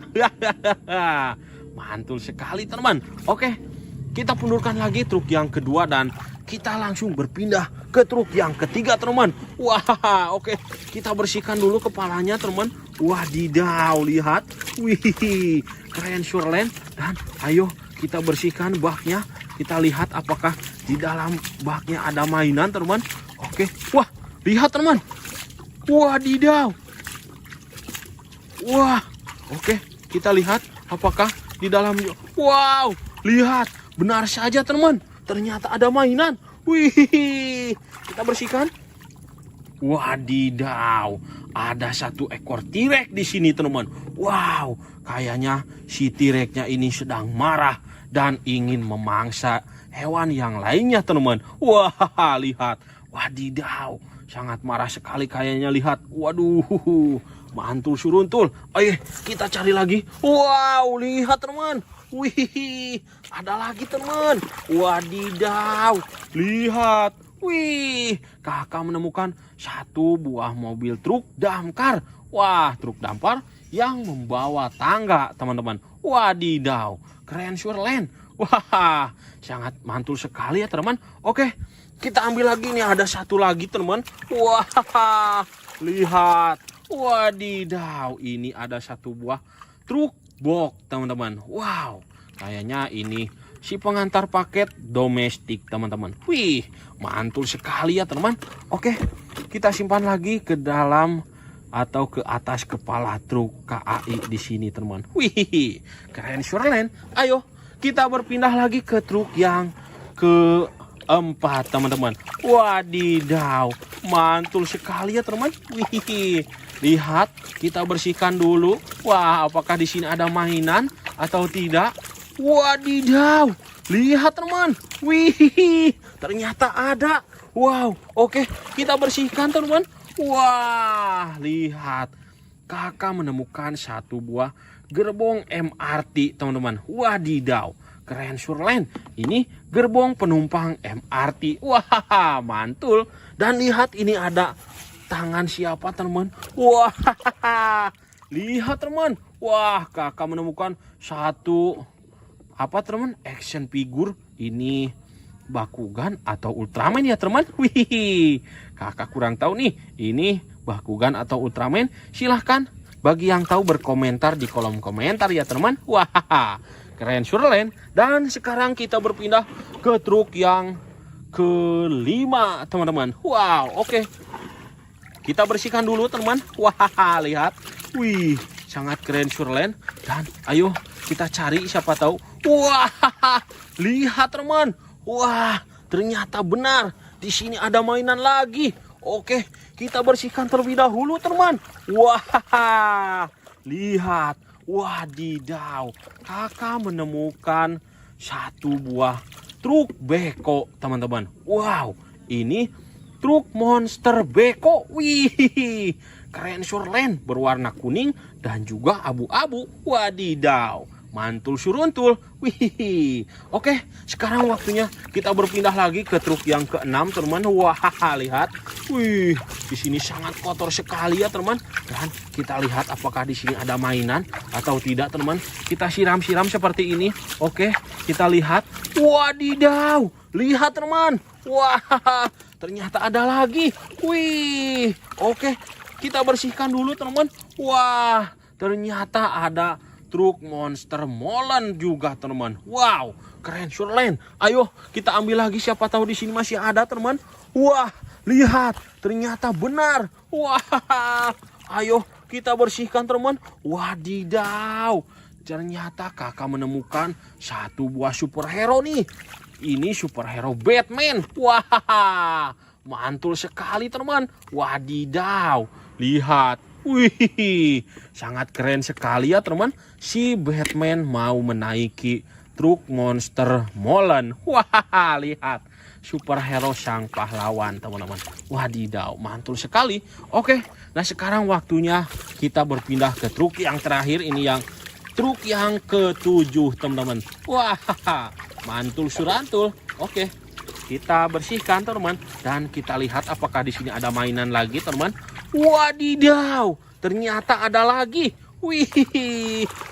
Mantul sekali, teman. Oke, kita pundurkan lagi truk yang kedua dan kita langsung berpindah ke truk yang ketiga, teman. Wah, oke. Kita bersihkan dulu kepalanya, teman. Wadidaw, lihat. Wih, keren Shurlen. Dan ayo kita bersihkan baknya. Kita lihat apakah di dalam baknya ada mainan, teman. Oke. Wah, lihat, teman. Wadidaw. Wah, oke. Kita lihat apakah di dalamnya. Wow, lihat. Benar saja, teman. Ternyata ada mainan. Wih, kita bersihkan. Wadidaw, ada satu ekor T-Rex di sini, teman. Wow, kayaknya si T-Rex-nya ini sedang marah dan ingin memangsa hewan yang lainnya, teman. Wah, lihat. Wadidaw, sangat marah sekali kayaknya, lihat. Waduh, mantul suruntul. Ayo, kita cari lagi. Wow, lihat, teman. Wih, ada lagi, teman. Wadidaw, lihat. Wih, kakak menemukan satu buah mobil truk damkar. Wah, truk damkar yang membawa tangga, teman-teman. Wadidaw, keren Surelen. Wah, sangat mantul sekali ya, teman. Oke, kita ambil lagi nih, ada satu lagi, teman. Wah, lihat. Wadidaw, ini ada satu buah truk box, teman-teman. Wow, kayaknya ini si pengantar paket domestik, teman-teman. Wih, mantul sekali ya, teman. Oke, kita simpan lagi ke dalam atau ke atas kepala truk KAI di sini, teman. Wih, keren Surelen. Ayo, kita berpindah lagi ke truk yang keempat, teman-teman. Wadidaw, mantul sekali ya, teman. Wih, lihat, kita bersihkan dulu. Wah, apakah di sini ada mainan atau tidak? Wadidaw, lihat, teman. Wih, ternyata ada. Wow, oke, kita bersihkan, teman. Wah, lihat, kakak menemukan satu buah gerbong MRT, teman-teman. Wadidaw, keren Surelen. Ini gerbong penumpang MRT. Wah, mantul. Dan lihat, ini ada tangan siapa, teman? Wah, lihat, teman. Wah, kakak menemukan satu apa, teman? Action figure. Ini Bakugan atau Ultraman ya, teman? Wih, kakak kurang tahu nih. Ini Bakugan atau Ultraman? Silahkan bagi yang tahu berkomentar di kolom komentar ya, teman. Wah, keren Surelen. Dan sekarang kita berpindah ke truk yang kelima, teman-teman. Wow, oke. Kita bersihkan dulu, teman. Wah, lihat. Wih, sangat keren Surelen. Dan ayo kita cari, siapa tahu. Wah, lihat, teman. Wah, ternyata benar. Di sini ada mainan lagi. Oke, kita bersihkan terlebih dahulu, teman. Wah, lihat. Wadidaw, kakak menemukan satu buah truk beko, teman-teman. Wow, ini truk monster beko. Wih, keren Surelen, berwarna kuning dan juga abu-abu. Wadidaw, mantul suruntul. Wih, oke, sekarang waktunya kita berpindah lagi ke truk yang keenam, teman. Wah, lihat. Wih, di sini sangat kotor sekali ya, teman. Dan kita lihat apakah di sini ada mainan atau tidak, teman. Kita siram-siram seperti ini. Oke, kita lihat. Wadidaw, lihat, teman. Wah, ternyata ada lagi. Wih, oke, kita bersihkan dulu, teman. Wah, ternyata ada truk monster molen juga, teman. Wow, keren Surelen. Ayo kita ambil lagi, siapa tahu di sini masih ada, teman. Wah, lihat, ternyata benar. Wah, ayo kita bersihkan, teman. Wadidaw, ternyata kakak menemukan satu buah superhero nih. Ini superhero Batman. Wah, mantul sekali, teman. Wadidaw, lihat. Wih, sangat keren sekali ya, teman. Si Batman mau menaiki truk monster molen. Wah, lihat. Superhero sang pahlawan, teman-teman. Wadidaw, mantul sekali. Oke, nah sekarang waktunya kita berpindah ke truk yang terakhir. Ini yang truk yang ke-7, teman-teman. Wah, mantul surantul. Oke, kita bersihkan, teman. Dan kita lihat apakah di sini ada mainan lagi, teman. Wadidaw, ternyata ada lagi. Wih,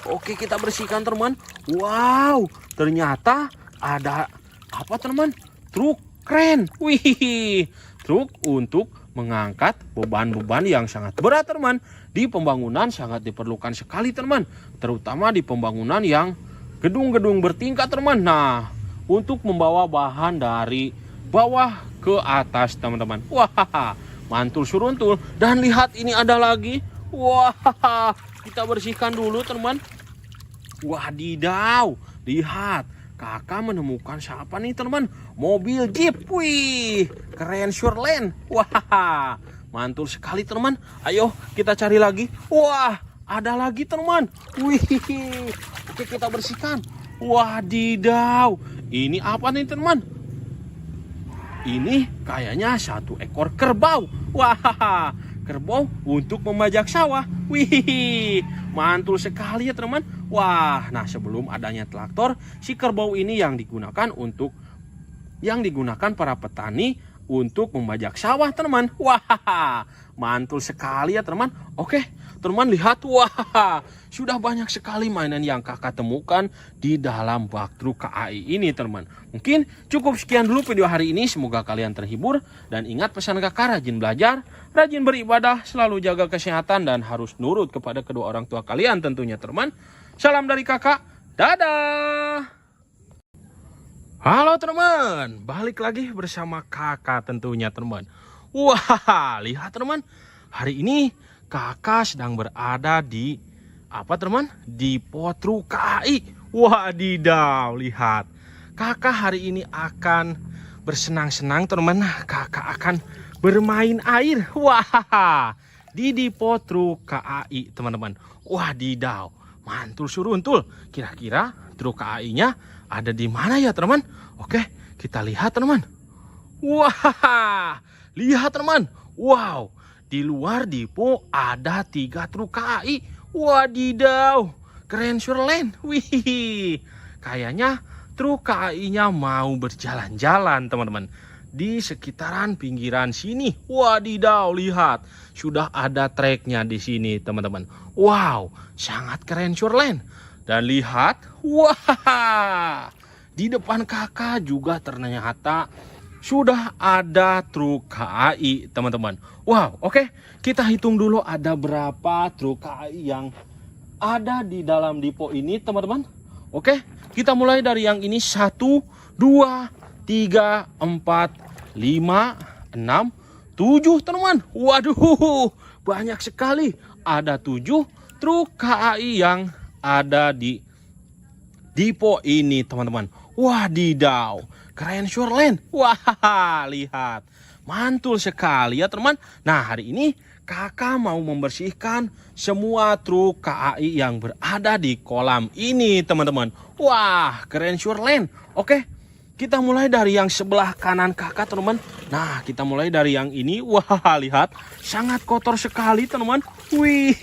oke, kita bersihkan, teman. Wow, ternyata ada apa, teman? Truk keren. Wih, truk untuk mengangkat beban-beban yang sangat berat, teman. Di pembangunan sangat diperlukan sekali, teman. Terutama di pembangunan yang gedung-gedung bertingkat, teman. Nah, untuk membawa bahan dari bawah ke atas, teman-teman. Wah, mantul suruntul. Dan lihat, ini ada lagi. Wah, kita bersihkan dulu, teman. Wadidaw, lihat. Kakak menemukan siapa nih, teman? Mobil Jeep. Wih, keren Surelen. Wah, mantul sekali, teman. Ayo kita cari lagi. Wah, ada lagi, teman. Wih, oke, kita bersihkan. Wadidaw, ini apa nih, teman? Ini kayaknya satu ekor kerbau. Wah, kerbau untuk membajak sawah. Wih, mantul sekali ya, teman. Wah, nah sebelum adanya traktor, si kerbau ini yang digunakan para petani untuk membajak sawah teman-teman. Wah, mantul sekali ya teman. Oke, teman lihat, wah, sudah banyak sekali mainan yang kakak temukan di dalam bak truk KAI ini teman. Mungkin cukup sekian dulu video hari ini. Semoga kalian terhibur. Dan ingat pesan kakak, rajin belajar, rajin beribadah, selalu jaga kesehatan, dan harus nurut kepada kedua orang tua kalian tentunya teman. Salam dari kakak, dadah. Halo teman, balik lagi bersama kakak tentunya teman. Wah, lihat teman, hari ini kakak sedang berada di apa teman? Di pot truk KAI. Wadidaw, lihat. Kakak hari ini akan bersenang-senang teman. Kakak akan bermain air. Wah, di pot truk KAI teman-teman. Wadidaw, mantul suruntul. Kira-kira truk KAI-nya ada di mana ya teman? Oke, kita lihat teman. Wah, lihat teman. Wow, di luar depo ada 3 truk KAI. Wadidaw, keren surlen. Wih, kayaknya truk KAI-nya mau berjalan-jalan teman-teman di sekitaran pinggiran sini. Wadidaw, lihat, sudah ada treknya di sini teman-teman. Wow, sangat keren surlen. Dan lihat, wah, di depan kakak juga ternyata sudah ada truk KAI teman-teman. Wow, oke, kita hitung dulu ada berapa truk KAI yang ada di dalam depo ini teman-teman. Oke, kita mulai dari yang ini 1, 2, 3, 4, 5, 6, 7 teman-teman. Waduh, banyak sekali. Ada 7 truk KAI yang ada di depo ini teman-teman. Wadidaw, keren surlen. Wah, lihat, mantul sekali ya teman. Nah, hari ini kakak mau membersihkan semua truk KAI yang berada di kolam ini teman-teman. Wah, keren surlen. Oke, kita mulai dari yang sebelah kanan kakak teman-teman. Nah, kita mulai dari yang ini. Wah, lihat, sangat kotor sekali teman-teman. Wih,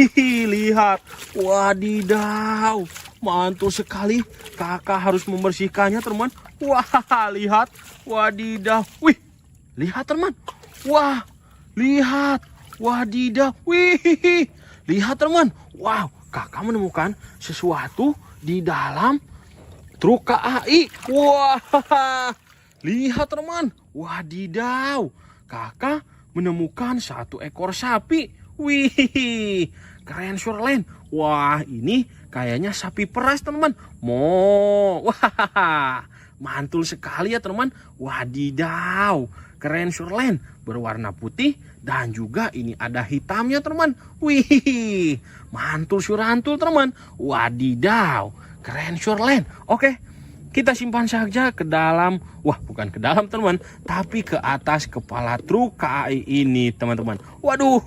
lihat, wadidaw, mantul sekali. Kakak harus membersihkannya teman-teman. Wah, lihat, wadidaw. Wih, lihat teman. Wah, lihat, wadidaw. Wih, lihat teman. Wow, kakak menemukan sesuatu di dalam truk KAI. Wah, lihat teman. Wadidaw, kakak menemukan 1 ekor sapi. Wih, keren surlen. Wah, ini kayaknya sapi peras teman. Wah, mantul sekali ya teman. Wadidaw, keren surlen. Berwarna putih dan juga ini ada hitamnya teman. Wih, mantul surantul teman. Wadidaw, keren surlen. Oke, kita simpan saja ke dalam, wah bukan ke dalam teman, tapi ke atas kepala truk KAI ini teman-teman. Waduh,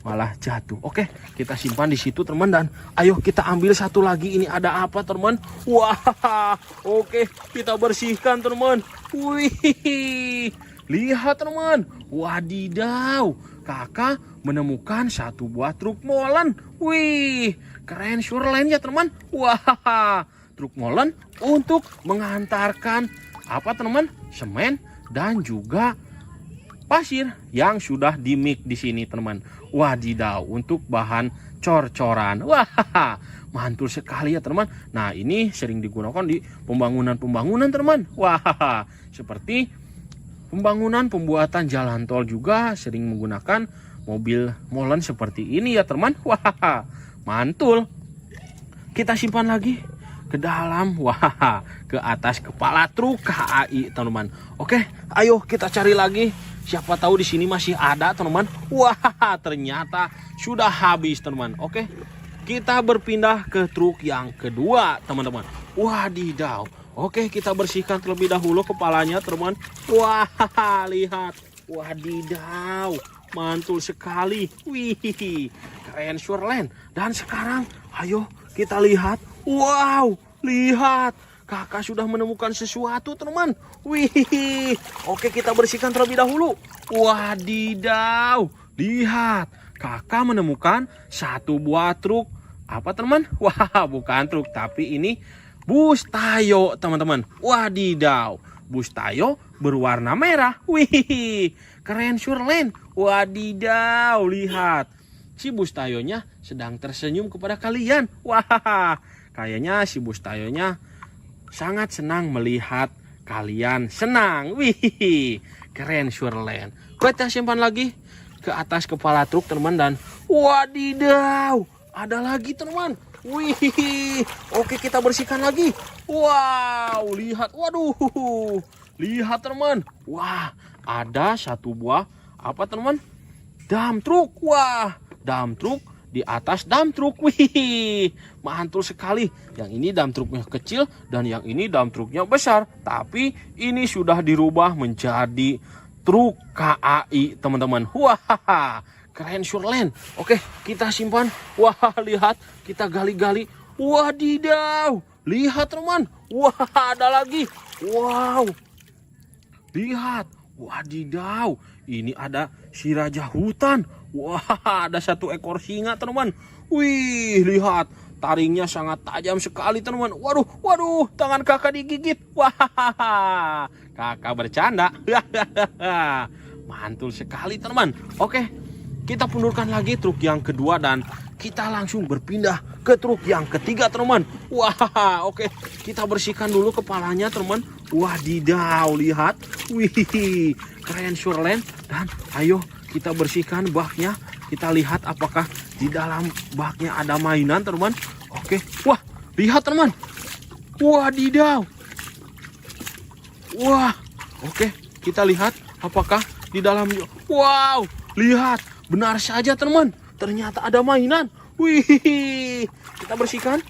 malah jatuh. Oke, kita simpan di situ teman, dan ayo kita ambil satu lagi. Ini ada apa teman? Wah, oke, kita bersihkan teman. Wih, lihat teman. Wadidaw, kakak menemukan 1 buah truk molen. Wih, keren surlen ya teman. Wah, truk molen untuk mengantarkan apa teman? Semen dan juga pasir yang sudah dimix di sini teman. Wadidaw, untuk bahan cor-coran. Wah, mantul sekali ya teman. Nah, ini sering digunakan di pembangunan teman. Wah, seperti pembangunan pembuatan jalan tol juga sering menggunakan mobil molen seperti ini ya teman. Wah, mantul. Kita simpan lagi ke dalam, wah, ke atas kepala truk KAI teman-teman. Oke, ayo kita cari lagi. Siapa tahu di sini masih ada teman-teman. Wah, ternyata sudah habis teman-teman. Oke, kita berpindah ke truk yang kedua teman-teman. Wadidaw. Oke, kita bersihkan terlebih dahulu kepalanya teman-teman. Wah, lihat, wadidaw, mantul sekali. Wih, keren surlen. Dan sekarang ayo kita lihat. Wow, lihat, kakak sudah menemukan sesuatu teman. Wih, oke, kita bersihkan terlebih dahulu. Wadidaw, lihat, kakak menemukan 1 buah truk. Apa teman? Wah, bukan truk, tapi ini bus Tayo teman-teman. Wadidaw, bus Tayo berwarna merah. Wih, keren Shirley. Wadidaw, lihat. Si bus Tayonya sedang tersenyum kepada kalian. Wah, kayaknya si bus Tayonya sangat senang melihat kalian senang. Wih, keren Shirley. Kita simpan lagi ke atas kepala truk teman, dan wadidaw, ada lagi teman. Wih, oke, kita bersihkan lagi. Wow, lihat, waduh, lihat teman. Wah, ada satu buah apa teman? Dump truk. Wah, dump truk di atas dump truk. Wih, mantul sekali. Yang ini dump truknya kecil dan yang ini dump truknya besar. Tapi ini sudah dirubah menjadi truk KAI teman-teman. Wah, keren Shirley. Oke, kita simpan. Wah, lihat, kita gali-gali. Wadidaw, lihat teman. Wah, ada lagi. Wow, lihat. Wadidaw, ini ada si raja hutan. Wah, ada satu ekor singa teman. Wih, lihat, taringnya sangat tajam sekali teman. Waduh, waduh, tangan kakak digigit. Wah, kakak bercanda. Mantul sekali teman. Oke, kita pundurkan lagi truk yang kedua dan kita langsung berpindah ke truk yang ketiga teman. Wah, oke, kita bersihkan dulu kepalanya teman. Wadidaw, lihat. Wih, keren Shirley. Dan ayo kita bersihkan baknya. Kita lihat apakah di dalam baknya ada mainan teman. Oke, wah, lihat teman. Wadidaw. Wah, oke, kita lihat apakah di dalamnya. Wow, lihat, benar saja teman. Ternyata ada mainan. Wih, kita bersihkan.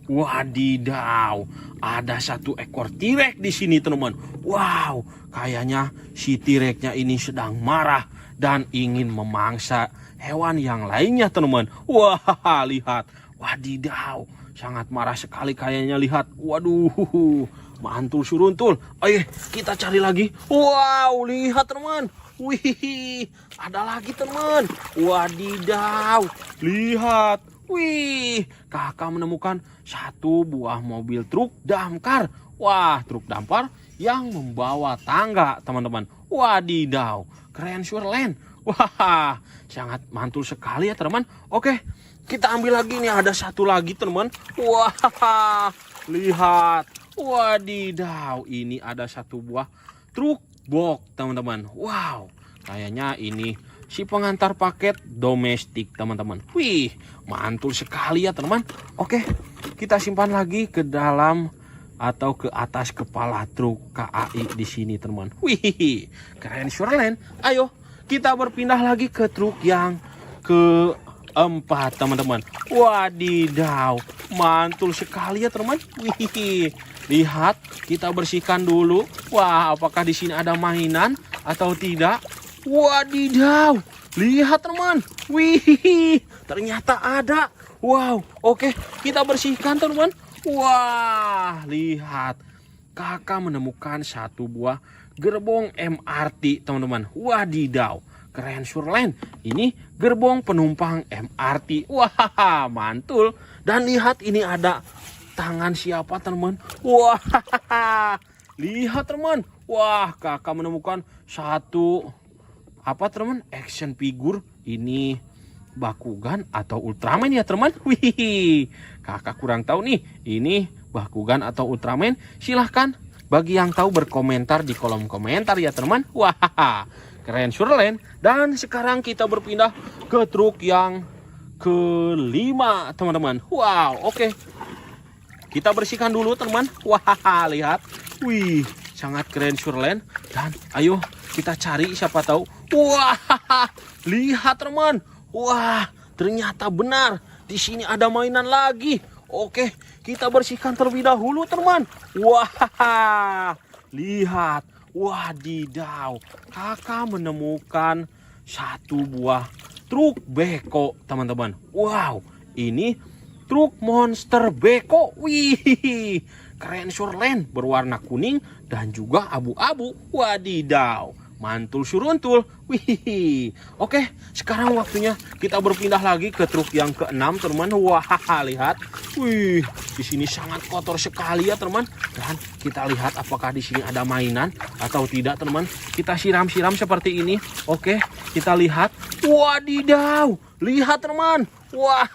Wadidaw, ada satu ekor T-Rex di sini teman. Wow, kayaknya si T-Rex-nya ini sedang marah dan ingin memangsa hewan yang lainnya teman. Wah, lihat. Wadidaw, sangat marah sekali kayaknya, lihat. Waduh, mantul suruntul. Ayo kita cari lagi. Wow, lihat teman. Wih, ada lagi teman. Wadidaw, lihat. Wih, kakak menemukan satu buah mobil truk damkar. Wah, truk damkar yang membawa tangga teman-teman. Wadidaw, keren Shirley. Wah, sangat mantul sekali ya teman. Oke, kita ambil lagi nih, ada satu lagi teman. Wah, lihat. Wadidaw, ini ada satu buah truk box teman-teman. Wow, kayaknya ini si pengantar paket domestik teman-teman. Wih, mantul sekali ya teman. Oke, kita simpan lagi ke dalam atau ke atas kepala truk KAI di sini teman. Wih, keren Shirley. Ayo kita berpindah lagi ke truk yang keempat teman-teman. Wadidaw, mantul sekali ya teman. Wih, lihat, kita bersihkan dulu. Wah, apakah di sini ada mainan atau tidak? Wadidaw, lihat teman. Wih, ternyata ada. Wow, oke, kita bersihkan teman. Wah, lihat, kakak menemukan satu buah gerbong MRT teman-teman. Wadidaw, keren Shirley. Ini gerbong penumpang MRT. Wah, mantul. Dan lihat, ini ada tangan siapa teman. Wah, lihat teman. Wah, kakak menemukan satu apa teman, action figure. Ini Bakugan atau Ultraman ya teman. Wih, kakak kurang tahu nih, ini Bakugan atau Ultraman. Silahkan bagi yang tahu berkomentar di kolom komentar ya teman. Wah, keren Shirley. Dan sekarang kita berpindah ke truk yang kelima teman-teman. Wow, oke, kita bersihkan dulu teman. Wah, lihat. Wih, sangat keren Shirley. Dan ayo kita cari, siapa tahu. Wah, lihat teman. Wah, ternyata benar. Di sini ada mainan lagi. Oke, kita bersihkan terlebih dahulu teman. Wah, lihat. Wadidaw, kakak menemukan satu buah truk beko teman-teman. Wow, ini truk monster beko. Wih, keren Shirley, berwarna kuning dan juga abu-abu. Wadidaw, mantul suruntul. Wih, oke, sekarang waktunya kita berpindah lagi ke truk yang keenam, teman. Wah, lihat. Wih, di sini sangat kotor sekali ya, teman. Dan kita lihat apakah di sini ada mainan atau tidak, teman. Kita siram-siram seperti ini. Oke, kita lihat. Wadidaw, lihat, teman. Wah,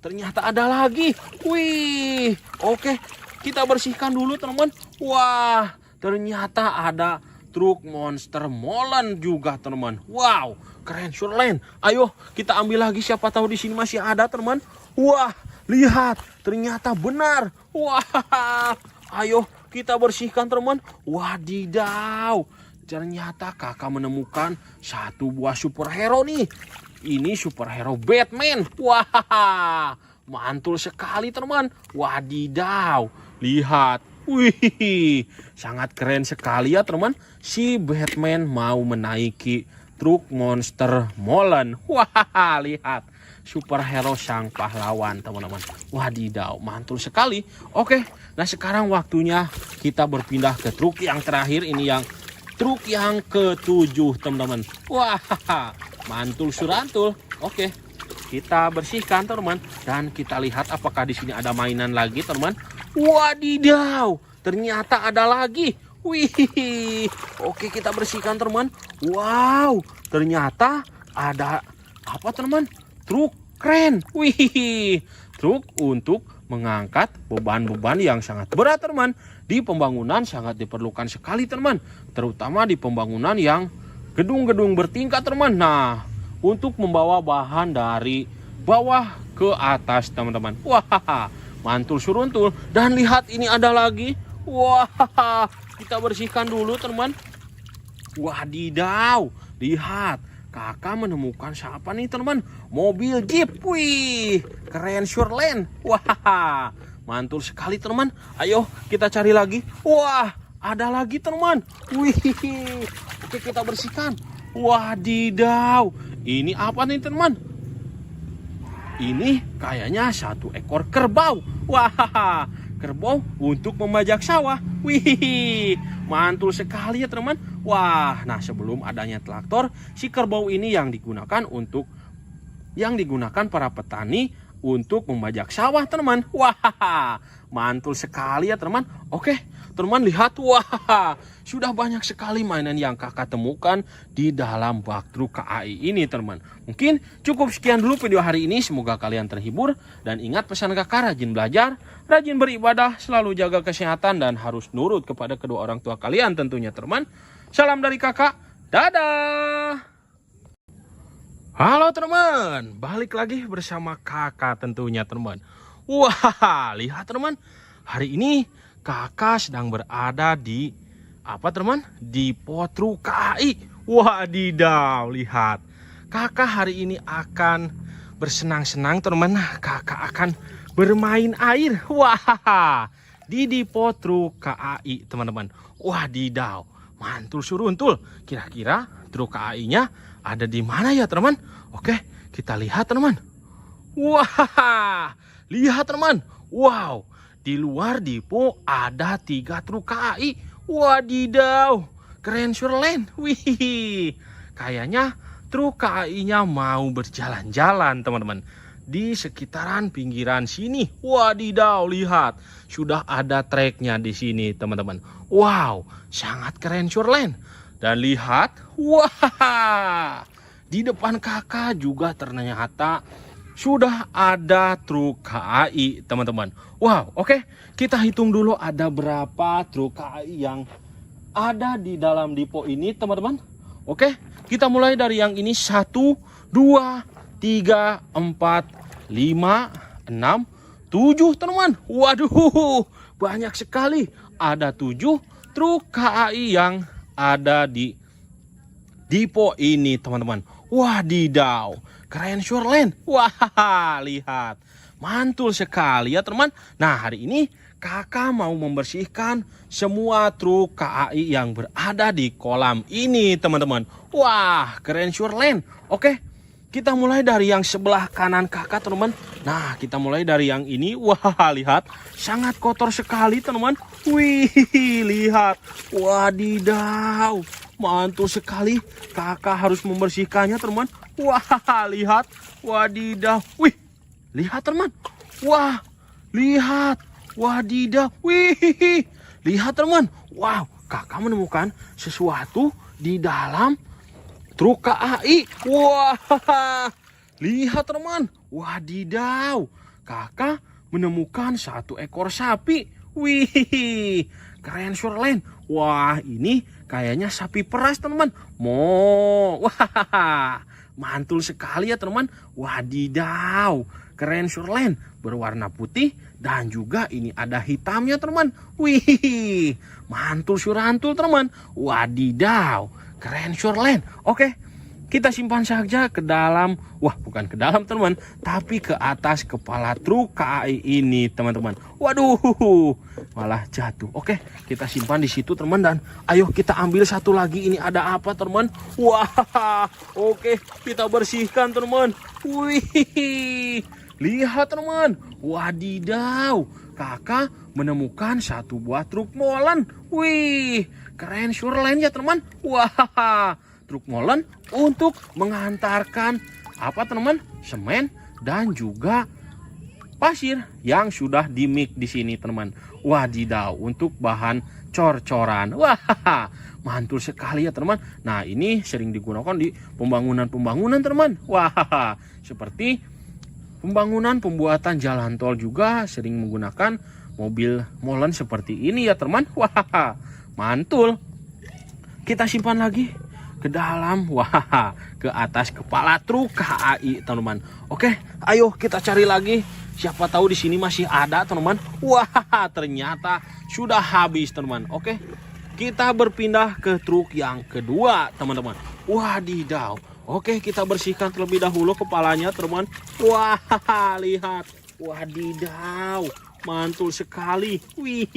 ternyata ada lagi. Wih, oke, kita bersihkan dulu, teman. Wah, ternyata ada truk monster molen juga, teman. Wow, keren surlen. Ayo kita ambil lagi, siapa tahu di sini masih ada, teman. Wah, lihat, ternyata benar. Wah, ayo kita bersihkan, teman. Wadidaw, ternyata kakak menemukan satu buah superhero nih. Ini superhero Batman. Wah, mantul sekali, teman. Wadidaw, lihat. Wih, sangat keren sekali ya, teman. Si Batman mau menaiki truk monster molen. Wah, lihat. Superhero sang pahlawan, teman-teman. Wadidaw, mantul sekali. Oke, nah sekarang waktunya kita berpindah ke truk yang terakhir. Ini yang truk yang ke-7, teman-teman. Wah, mantul surantul. Oke, kita bersihkan, teman. Dan kita lihat apakah di sini ada mainan lagi, teman. Wadidaw, ternyata ada lagi. Wih, oke, kita bersihkan, teman. Wow, ternyata ada apa, teman? Truk keren. Wih, truk untuk mengangkat beban-beban yang sangat berat, teman. Di pembangunan sangat diperlukan sekali, teman. Terutama di pembangunan yang gedung-gedung bertingkat, teman. Nah, untuk membawa bahan dari bawah ke atas, teman-teman. Wah, mantul suruntul. Dan lihat, ini ada lagi. Wah, kita bersihkan dulu, teman. Wadidaw, lihat. Kakak menemukan siapa nih, teman? Mobil Jeep. Wih, keren surlen. Wah, mantul sekali, teman. Ayo kita cari lagi. Wah, ada lagi, teman. Wih, oke, kita bersihkan. Wadidaw, ini apa nih, teman? Ini kayaknya satu ekor kerbau. Wah, kerbau untuk membajak sawah. Wih, mantul sekali ya, teman. Wah, nah sebelum adanya traktor, si kerbau ini yang digunakan para petani untuk membajak sawah, teman. Wah, mantul sekali ya, teman. Oke, teman, lihat. Wah, sudah banyak sekali mainan yang kakak temukan di dalam bak truk KAI ini, teman. Mungkin cukup sekian dulu video hari ini. Semoga kalian terhibur. Dan ingat pesan kakak, rajin belajar, rajin beribadah, selalu jaga kesehatan, dan harus nurut kepada kedua orang tua kalian tentunya, teman. Salam dari kakak. Dadah. Halo, teman. Balik lagi bersama kakak tentunya, teman. Wah, lihat, teman. Hari ini kakak sedang berada di apa, teman? Di Potru KAI. Wadidaw, lihat. Kakak hari ini akan bersenang-senang, teman. Kakak akan bermain air. Wah, di Potru KAI, teman-teman. Wadidaw, mantul suruntul. Kira-kira truk KAI-nya ada di mana ya, teman? Oke, kita lihat, teman. Wah, lihat, teman. Wow, di luar depo ada 3 truk KAI. Wadidaw, keren surlen. Wih, kayaknya truk KAI-nya mau berjalan-jalan, teman-teman, di sekitaran pinggiran sini. Wadidaw, lihat, sudah ada treknya di sini, teman-teman. Wow, sangat keren surlen. Dan lihat, wah, di depan kakak juga ternyata sudah ada truk KAI, teman-teman. Wow, oke, kita hitung dulu ada berapa truk KAI yang ada di dalam depo ini, teman-teman. Oke, kita mulai dari yang ini. 1, 2, 3, 4, 5, 6, 7, teman. Waduh, banyak sekali. Ada 7 truk KAI yang ada di depo ini, teman-teman. Wadidaw, keren surlen. Wah, lihat, mantul sekali ya, teman. Nah, hari ini kakak mau membersihkan semua truk KAI yang berada di kolam ini, teman-teman. Wah, keren surlen. Oke, kita mulai dari yang sebelah kanan kakak, teman. Nah, kita mulai dari yang ini. Wah, lihat, sangat kotor sekali, teman. Wih, lihat. Wadidaw, mantul sekali. Kakak harus membersihkannya teman. Wah, lihat. Wadidaw. Wih, lihat teman. Wah, lihat. Wadidaw. Wih, lihat teman. Wow, kakak menemukan sesuatu di dalam truk KAI. Wah, lihat teman. Wadidaw. Kakak menemukan satu ekor sapi. Wih, keren Shirley. Wah, ini kayaknya sapi peras teman. Wah, mantul sekali ya teman. Wadidaw, keren Shirley. Berwarna putih dan juga ini ada hitamnya teman. Wih, mantul surantul teman. Wadidaw, keren Shirley. Oke, kita simpan saja ke dalam, wah bukan ke dalam teman, tapi ke atas kepala truk KAI ini teman-teman. Waduh, malah jatuh. Oke, kita simpan di situ teman, dan ayo kita ambil satu lagi. Ini ada apa teman? Wah, oke, kita bersihkan teman. Wih, lihat teman. Wadidaw, kakak menemukan satu buah truk molen. Wih, keren Shirley ya teman. Wah, truk molen untuk mengantarkan apa teman? Semen dan juga pasir yang sudah dimix di sini teman. Wadidaw, untuk bahan cor-coran. Wah, mantul sekali ya teman. Nah, ini sering digunakan di pembangunan teman. Wah, seperti pembangunan pembuatan jalan tol juga sering menggunakan mobil molen seperti ini ya teman. Wah, mantul. Kita simpan lagi ke dalam, wah, ke atas kepala truk KAI teman-teman. Oke, ayo kita cari lagi. Siapa tahu di sini masih ada teman-teman. Wah, ternyata sudah habis teman-teman. Oke, kita berpindah ke truk yang kedua teman-teman. Wadidaw. Oke, kita bersihkan terlebih dahulu kepalanya teman-teman. Wah, lihat. Wadidaw, mantul sekali. Wih,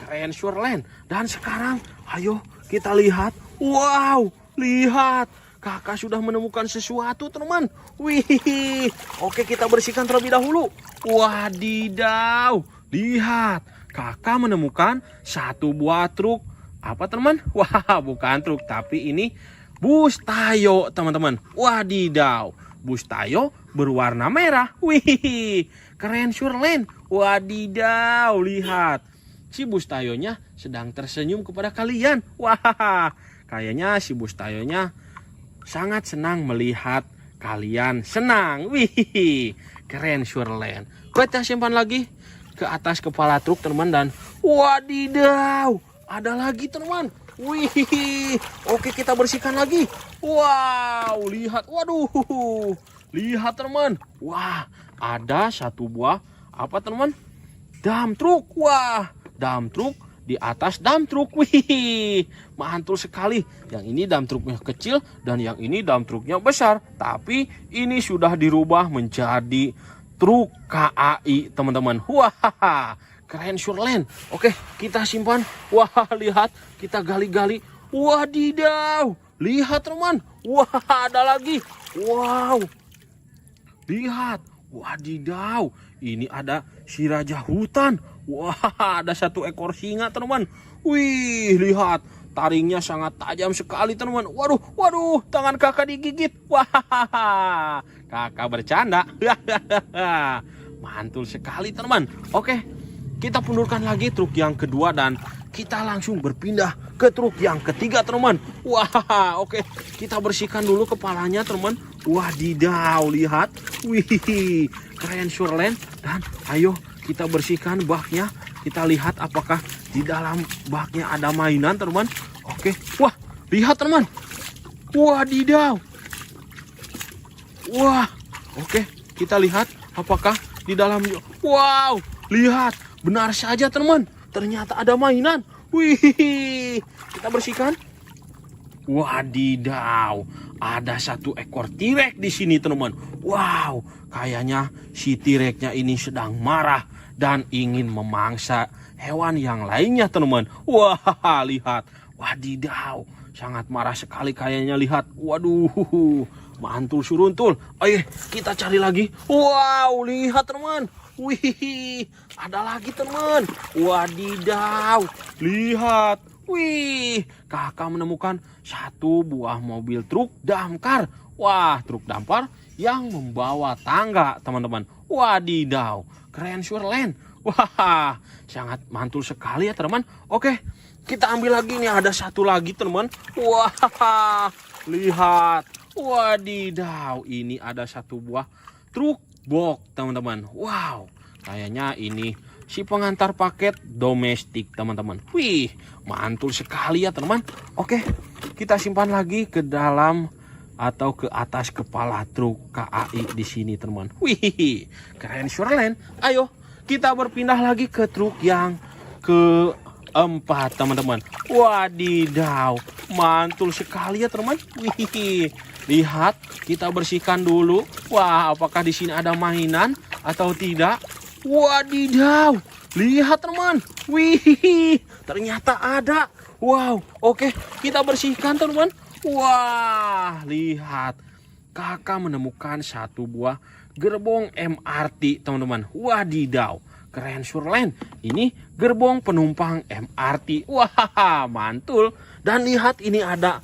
keren Shirley. Dan sekarang ayo kita lihat. Wow, lihat. Kakak sudah menemukan sesuatu teman. Wih, oke, kita bersihkan terlebih dahulu. Wadidaw, lihat. Kakak menemukan satu buah truk. Apa teman? Wah, bukan truk, tapi ini bus Tayo teman-teman. Wadidaw, bus Tayo berwarna merah. Wih, keren Shirley. Wadidaw, lihat. Si bus Tayonya sedang tersenyum kepada kalian. Wah, kayaknya si bus Tayonya sangat senang melihat kalian senang. Wih, keren Shirley. Kita simpan lagi ke atas kepala truk teman, dan wadidaw, ada lagi teman. Wih, oke, kita bersihkan lagi. Wow, lihat. Waduh, lihat teman. Wah, ada satu buah apa teman? Dump truk. Wah, dump truk di atas dump truk. Wih, mantul sekali. Yang ini dump truknya kecil dan yang ini dump truknya besar, tapi ini sudah dirubah menjadi truk KAI teman-teman. Wah, keren Shirley. Oke, kita simpan. Wah, lihat, kita gali-gali. Wadidaw, lihat teman. Wah, ada lagi. Wow, lihat. Wadidaw, ini ada si raja hutan. Wah, ada satu ekor singa teman. Wih, lihat, taringnya sangat tajam sekali teman. Waduh, tangan kakak digigit. Wah, kakak bercanda. Mantul sekali teman. Oke, kita pundurkan lagi truk yang kedua dan kita langsung berpindah ke truk yang ketiga teman. Wah, oke, kita bersihkan dulu kepalanya teman. Wadidaw, lihat. Wih, keren Shirley. Dan ayo kita bersihkan baknya. Kita lihat apakah di dalam baknya ada mainan teman. Oke, wah, lihat teman. Wadidaw. Wah, oke, kita lihat apakah di dalamnya. Wow, lihat, benar saja teman. Ternyata ada mainan. Wih, kita bersihkan. Wadidaw, ada satu ekor T-Rex di sini teman. Wow, kayaknya si T-Rex-nya ini sedang marah dan ingin memangsa hewan yang lainnya teman. Wah, lihat. Wadidaw, sangat marah sekali kayaknya, lihat. Waduh, mantul suruntul. Ayo kita cari lagi. Wow, lihat teman. Wih, ada lagi teman. Wadidaw, lihat. Wih, kakak menemukan satu buah mobil truk damkar. Wah, truk damkar yang membawa tangga, teman-teman. Wadidaw, keren Surelen. Wah, sangat mantul sekali ya, teman. Oke, kita ambil lagi nih, ada satu lagi, teman. Wah, lihat. Wadidaw, ini ada satu buah truk box, teman-teman. Wow, kayaknya ini si pengantar paket domestik, teman-teman. Wih, mantul sekali ya, teman. Oke, kita simpan lagi ke dalam atau ke atas kepala truk KAI di sini, teman. Wih, keren Surelen. Ayo, kita berpindah lagi ke truk yang keempat, teman-teman. Wadidaw, mantul sekali ya, teman. Wih, lihat, kita bersihkan dulu. Wah, apakah di sini ada mainan atau tidak? Wadidaw, lihat, teman. Wih, ternyata ada. Wow, oke, kita bersihkan, teman. Wah, lihat, kakak menemukan satu buah gerbong MRT, teman-teman. Wadidaw, keren Surelen. Ini gerbong penumpang MRT. Wah, mantul. Dan lihat, ini ada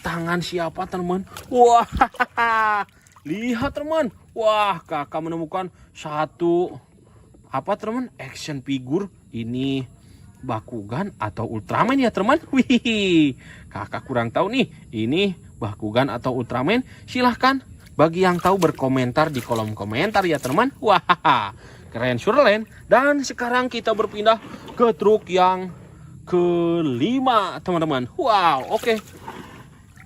tangan siapa, teman? Wah, lihat, teman. Wah, kakak menemukan satu apa, teman? Action figure. Ini Bakugan atau Ultraman ya, teman. Wih, kakak kurang tahu nih, ini Bakugan atau Ultraman. Silahkan bagi yang tahu berkomentar di kolom komentar ya, teman. Wah, keren Surelen. Dan sekarang kita berpindah ke truk yang kelima, teman-teman. Wow, oke.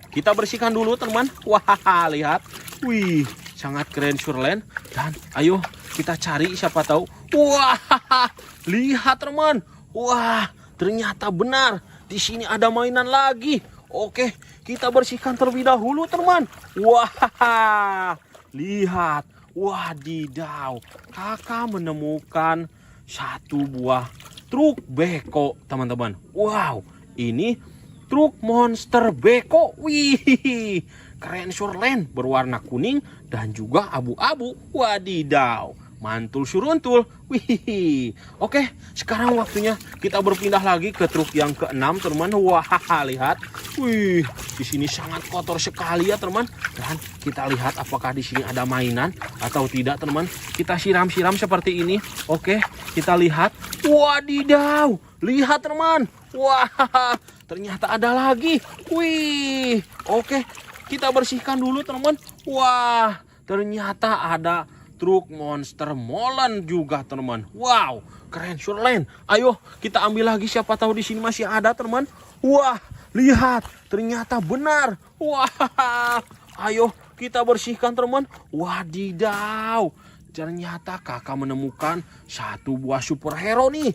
Kita bersihkan dulu, teman. Wah, lihat. Wih, sangat keren Surelen. Dan ayo kita cari, siapa tahu. Wah, lihat, teman. Wah, ternyata benar. Di sini ada mainan lagi. Oke, kita bersihkan terlebih dahulu, teman. Wah, lihat. Wadidaw, kakak menemukan satu buah truk beko, teman-teman. Wow, ini truk monster beko. Wih, keren Surelen, berwarna kuning dan juga abu-abu. Wadidaw, mantul suruntul. Wih, oke, sekarang waktunya kita berpindah lagi ke truk yang keenam, teman. Wah, lihat. Wih, di sini sangat kotor sekali ya, teman. Dan kita lihat apakah di sini ada mainan atau tidak, teman. Kita siram-siram seperti ini. Oke, kita lihat. Wadidaw, lihat, teman. Wah, ternyata ada lagi. Wih, oke, kita bersihkan dulu, teman. Wah, ternyata ada truk monster molen juga, teman. Wow, keren Surelen. Ayo kita ambil lagi, siapa tahu di sini masih ada, teman. Wah, lihat, ternyata benar. Wah, ayo kita bersihkan, teman. Wadidaw, ternyata kakak menemukan satu buah superhero nih.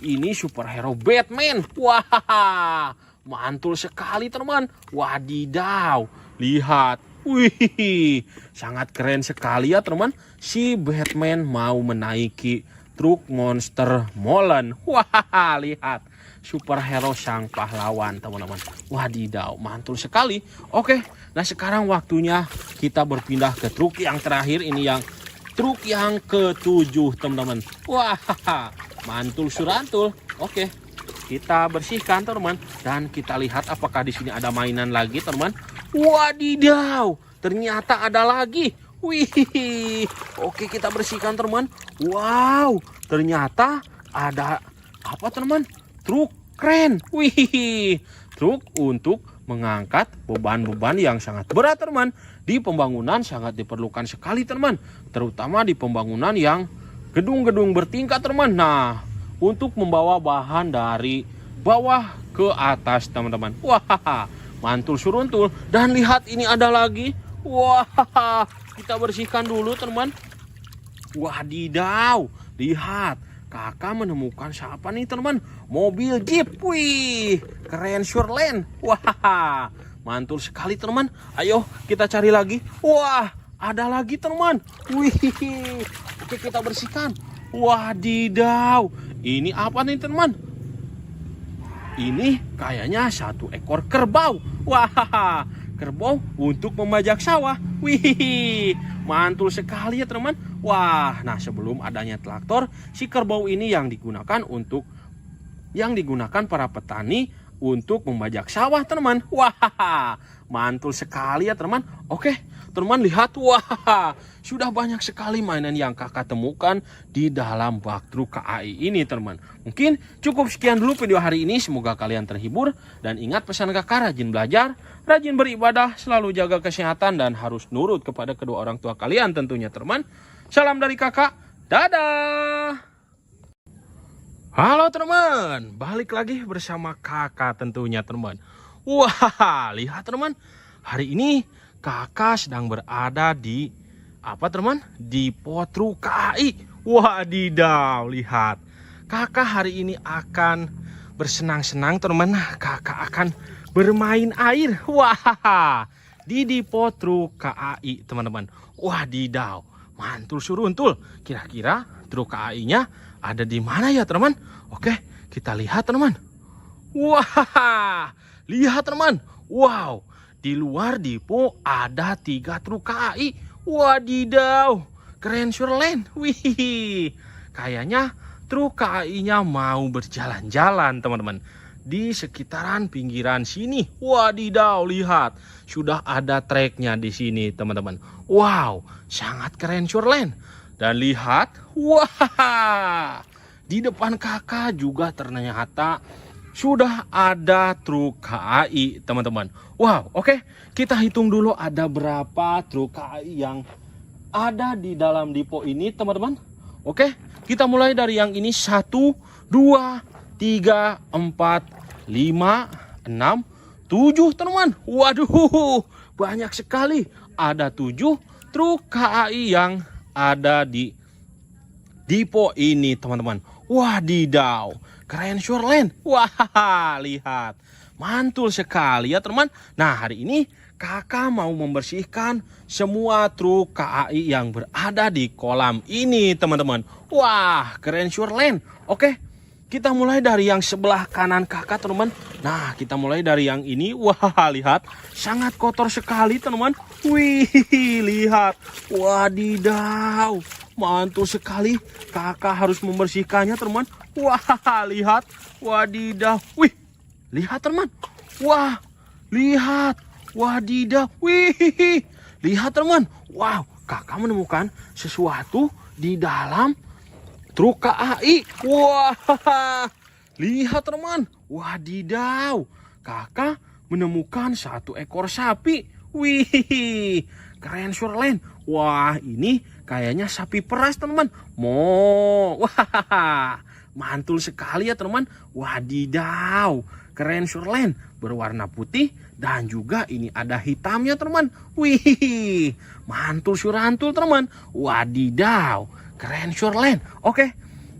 Ini superhero Batman. Wah, mantul sekali, teman. Wadidaw, lihat. Wih, sangat keren sekali ya, teman. Si Batman mau menaiki truk monster molen. Wah, lihat. Superhero sang pahlawan, teman-teman. Wadidaw, mantul sekali. Oke, nah sekarang waktunya kita berpindah ke truk yang terakhir. Ini yang truk yang ketujuh, teman-teman. Wah, mantul surantul. Oke, kita bersihkan, teman. Dan kita lihat apakah di sini ada mainan lagi, teman. Wadidaw, ternyata ada lagi. Wih, oke, kita bersihkan, teman. Wow, ternyata ada apa, teman? Truk keren. Wih, truk untuk mengangkat beban-beban yang sangat berat, teman. Di pembangunan sangat diperlukan sekali, teman. Terutama di pembangunan yang gedung-gedung bertingkat, teman. Nah, untuk membawa bahan dari bawah ke atas, teman-teman. Wah, mantul suruntul. Dan lihat, ini ada lagi. Wah, kita bersihkan dulu, teman. Wadidaw, lihat, kakak menemukan siapa nih, teman? Mobil Jeep. Wih, keren Surelen. Wah, mantul sekali, teman. Ayo kita cari lagi. Wah, ada lagi, teman. Wih, oke, kita bersihkan. Wadidaw, ini apa nih, teman? Ini kayaknya satu ekor kerbau. Wah, kerbau untuk membajak sawah. Wih, mantul sekali ya, teman. Wah, nah sebelum adanya traktor, si kerbau ini yang digunakan para petani untuk membajak sawah teman-teman. Wah, mantul sekali ya teman. Oke, teman lihat, wah, sudah banyak sekali mainan yang kakak temukan di dalam bak truk KAI ini teman. Mungkin cukup sekian dulu video hari ini. Semoga kalian terhibur. Dan ingat pesan kakak, rajin belajar, rajin beribadah, selalu jaga kesehatan, dan harus nurut kepada kedua orang tua kalian tentunya teman. Salam dari kakak, dadah. Halo teman, balik lagi bersama kakak tentunya teman. Wah, lihat teman, hari ini kakak sedang berada di apa teman? Di pot truk KAI. Wadidaw, lihat. Kakak hari ini akan bersenang-senang teman. Kakak akan bermain air. Wah, di pot truk KAI teman-teman. Wadidaw, mantul suruntul. Kira-kira truk KAI-nya ada di mana ya teman? Oke, kita lihat teman. Wah, lihat teman. Wow, di luar depo ada 3 truk KAI. Wadidaw, keren surlen. Wih, kayaknya truk KAI-nya mau berjalan-jalan teman-teman di sekitaran pinggiran sini. Wadidaw, lihat, sudah ada treknya di sini teman-teman. Wow, sangat keren surlen. Dan lihat, wah, di depan kakak juga ternyata sudah ada truk KAI teman-teman. Wow, oke, kita hitung dulu ada berapa truk KAI yang ada di dalam depo ini teman-teman. Oke, kita mulai dari yang ini. 1, 2, 3, 4, 5, 6, 7 teman. Waduh, banyak sekali. Ada 7 truk KAI yang ada di depo ini teman-teman. Wadidaw, keren surlen. Wah, lihat, mantul sekali ya teman. Nah, hari ini kakak mau membersihkan semua truk KAI yang berada di kolam ini teman-teman. Wah, keren surlen. Oke, kita mulai dari yang sebelah kanan kakak teman-teman. Nah, kita mulai dari yang ini. Wah, lihat, sangat kotor sekali teman-teman. Wih, lihat, wadidaw, mantul sekali. Kakak harus membersihkannya teman. Wah, lihat, wadidaw. Wih, lihat teman. Wah, lihat, wadidaw. Wih, lihat teman. Wow, kakak menemukan sesuatu di dalam truk KAI. Wah, lihat teman. Wadidaw, kakak menemukan 1 ekor sapi. Wih, keren surlen. Wah, ini kayaknya sapi peras teman. Wah, mantul sekali ya teman. Wadidaw, keren surlen, berwarna putih dan juga ini ada hitamnya teman. Wih, mantul surantul teman. Wadidaw, keren surlen. Oke,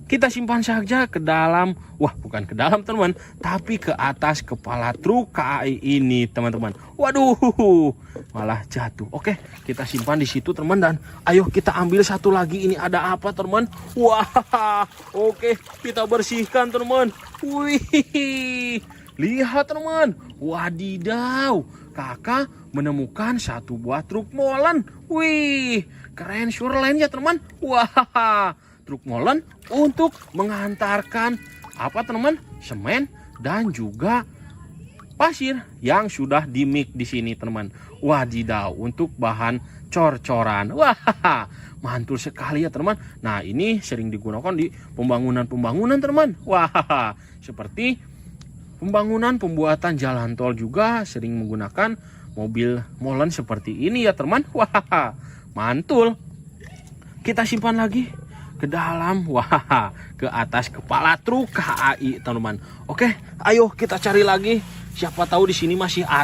kita simpan saja ke dalam, wah bukan ke dalam teman, tapi ke atas kepala truk KAI ini teman-teman. Waduh, malah jatuh. Oke, kita simpan di situ teman, dan ayo kita ambil satu lagi. Ini ada apa teman? Wah, oke, kita bersihkan teman. Wih, lihat teman. Wadidaw, kakak menemukan 1 buah truk molen. Wih, keren surlen ya teman. Wah, truk molen untuk mengantarkan apa teman? Semen dan juga pasir yang sudah dimix di sini teman. Wadidaw, untuk bahan cor-coran. Wah, mantul sekali ya teman. Nah, ini sering digunakan di pembangunan teman. Wah, seperti pembangunan pembuatan jalan tol juga sering menggunakan mobil molen seperti ini ya teman. Wah, mantul. Kita simpan lagi ke dalam, wah, ke atas kepala truk KAI teman-teman. Oke, ayo kita cari lagi. Siapa tahu di sini masih ada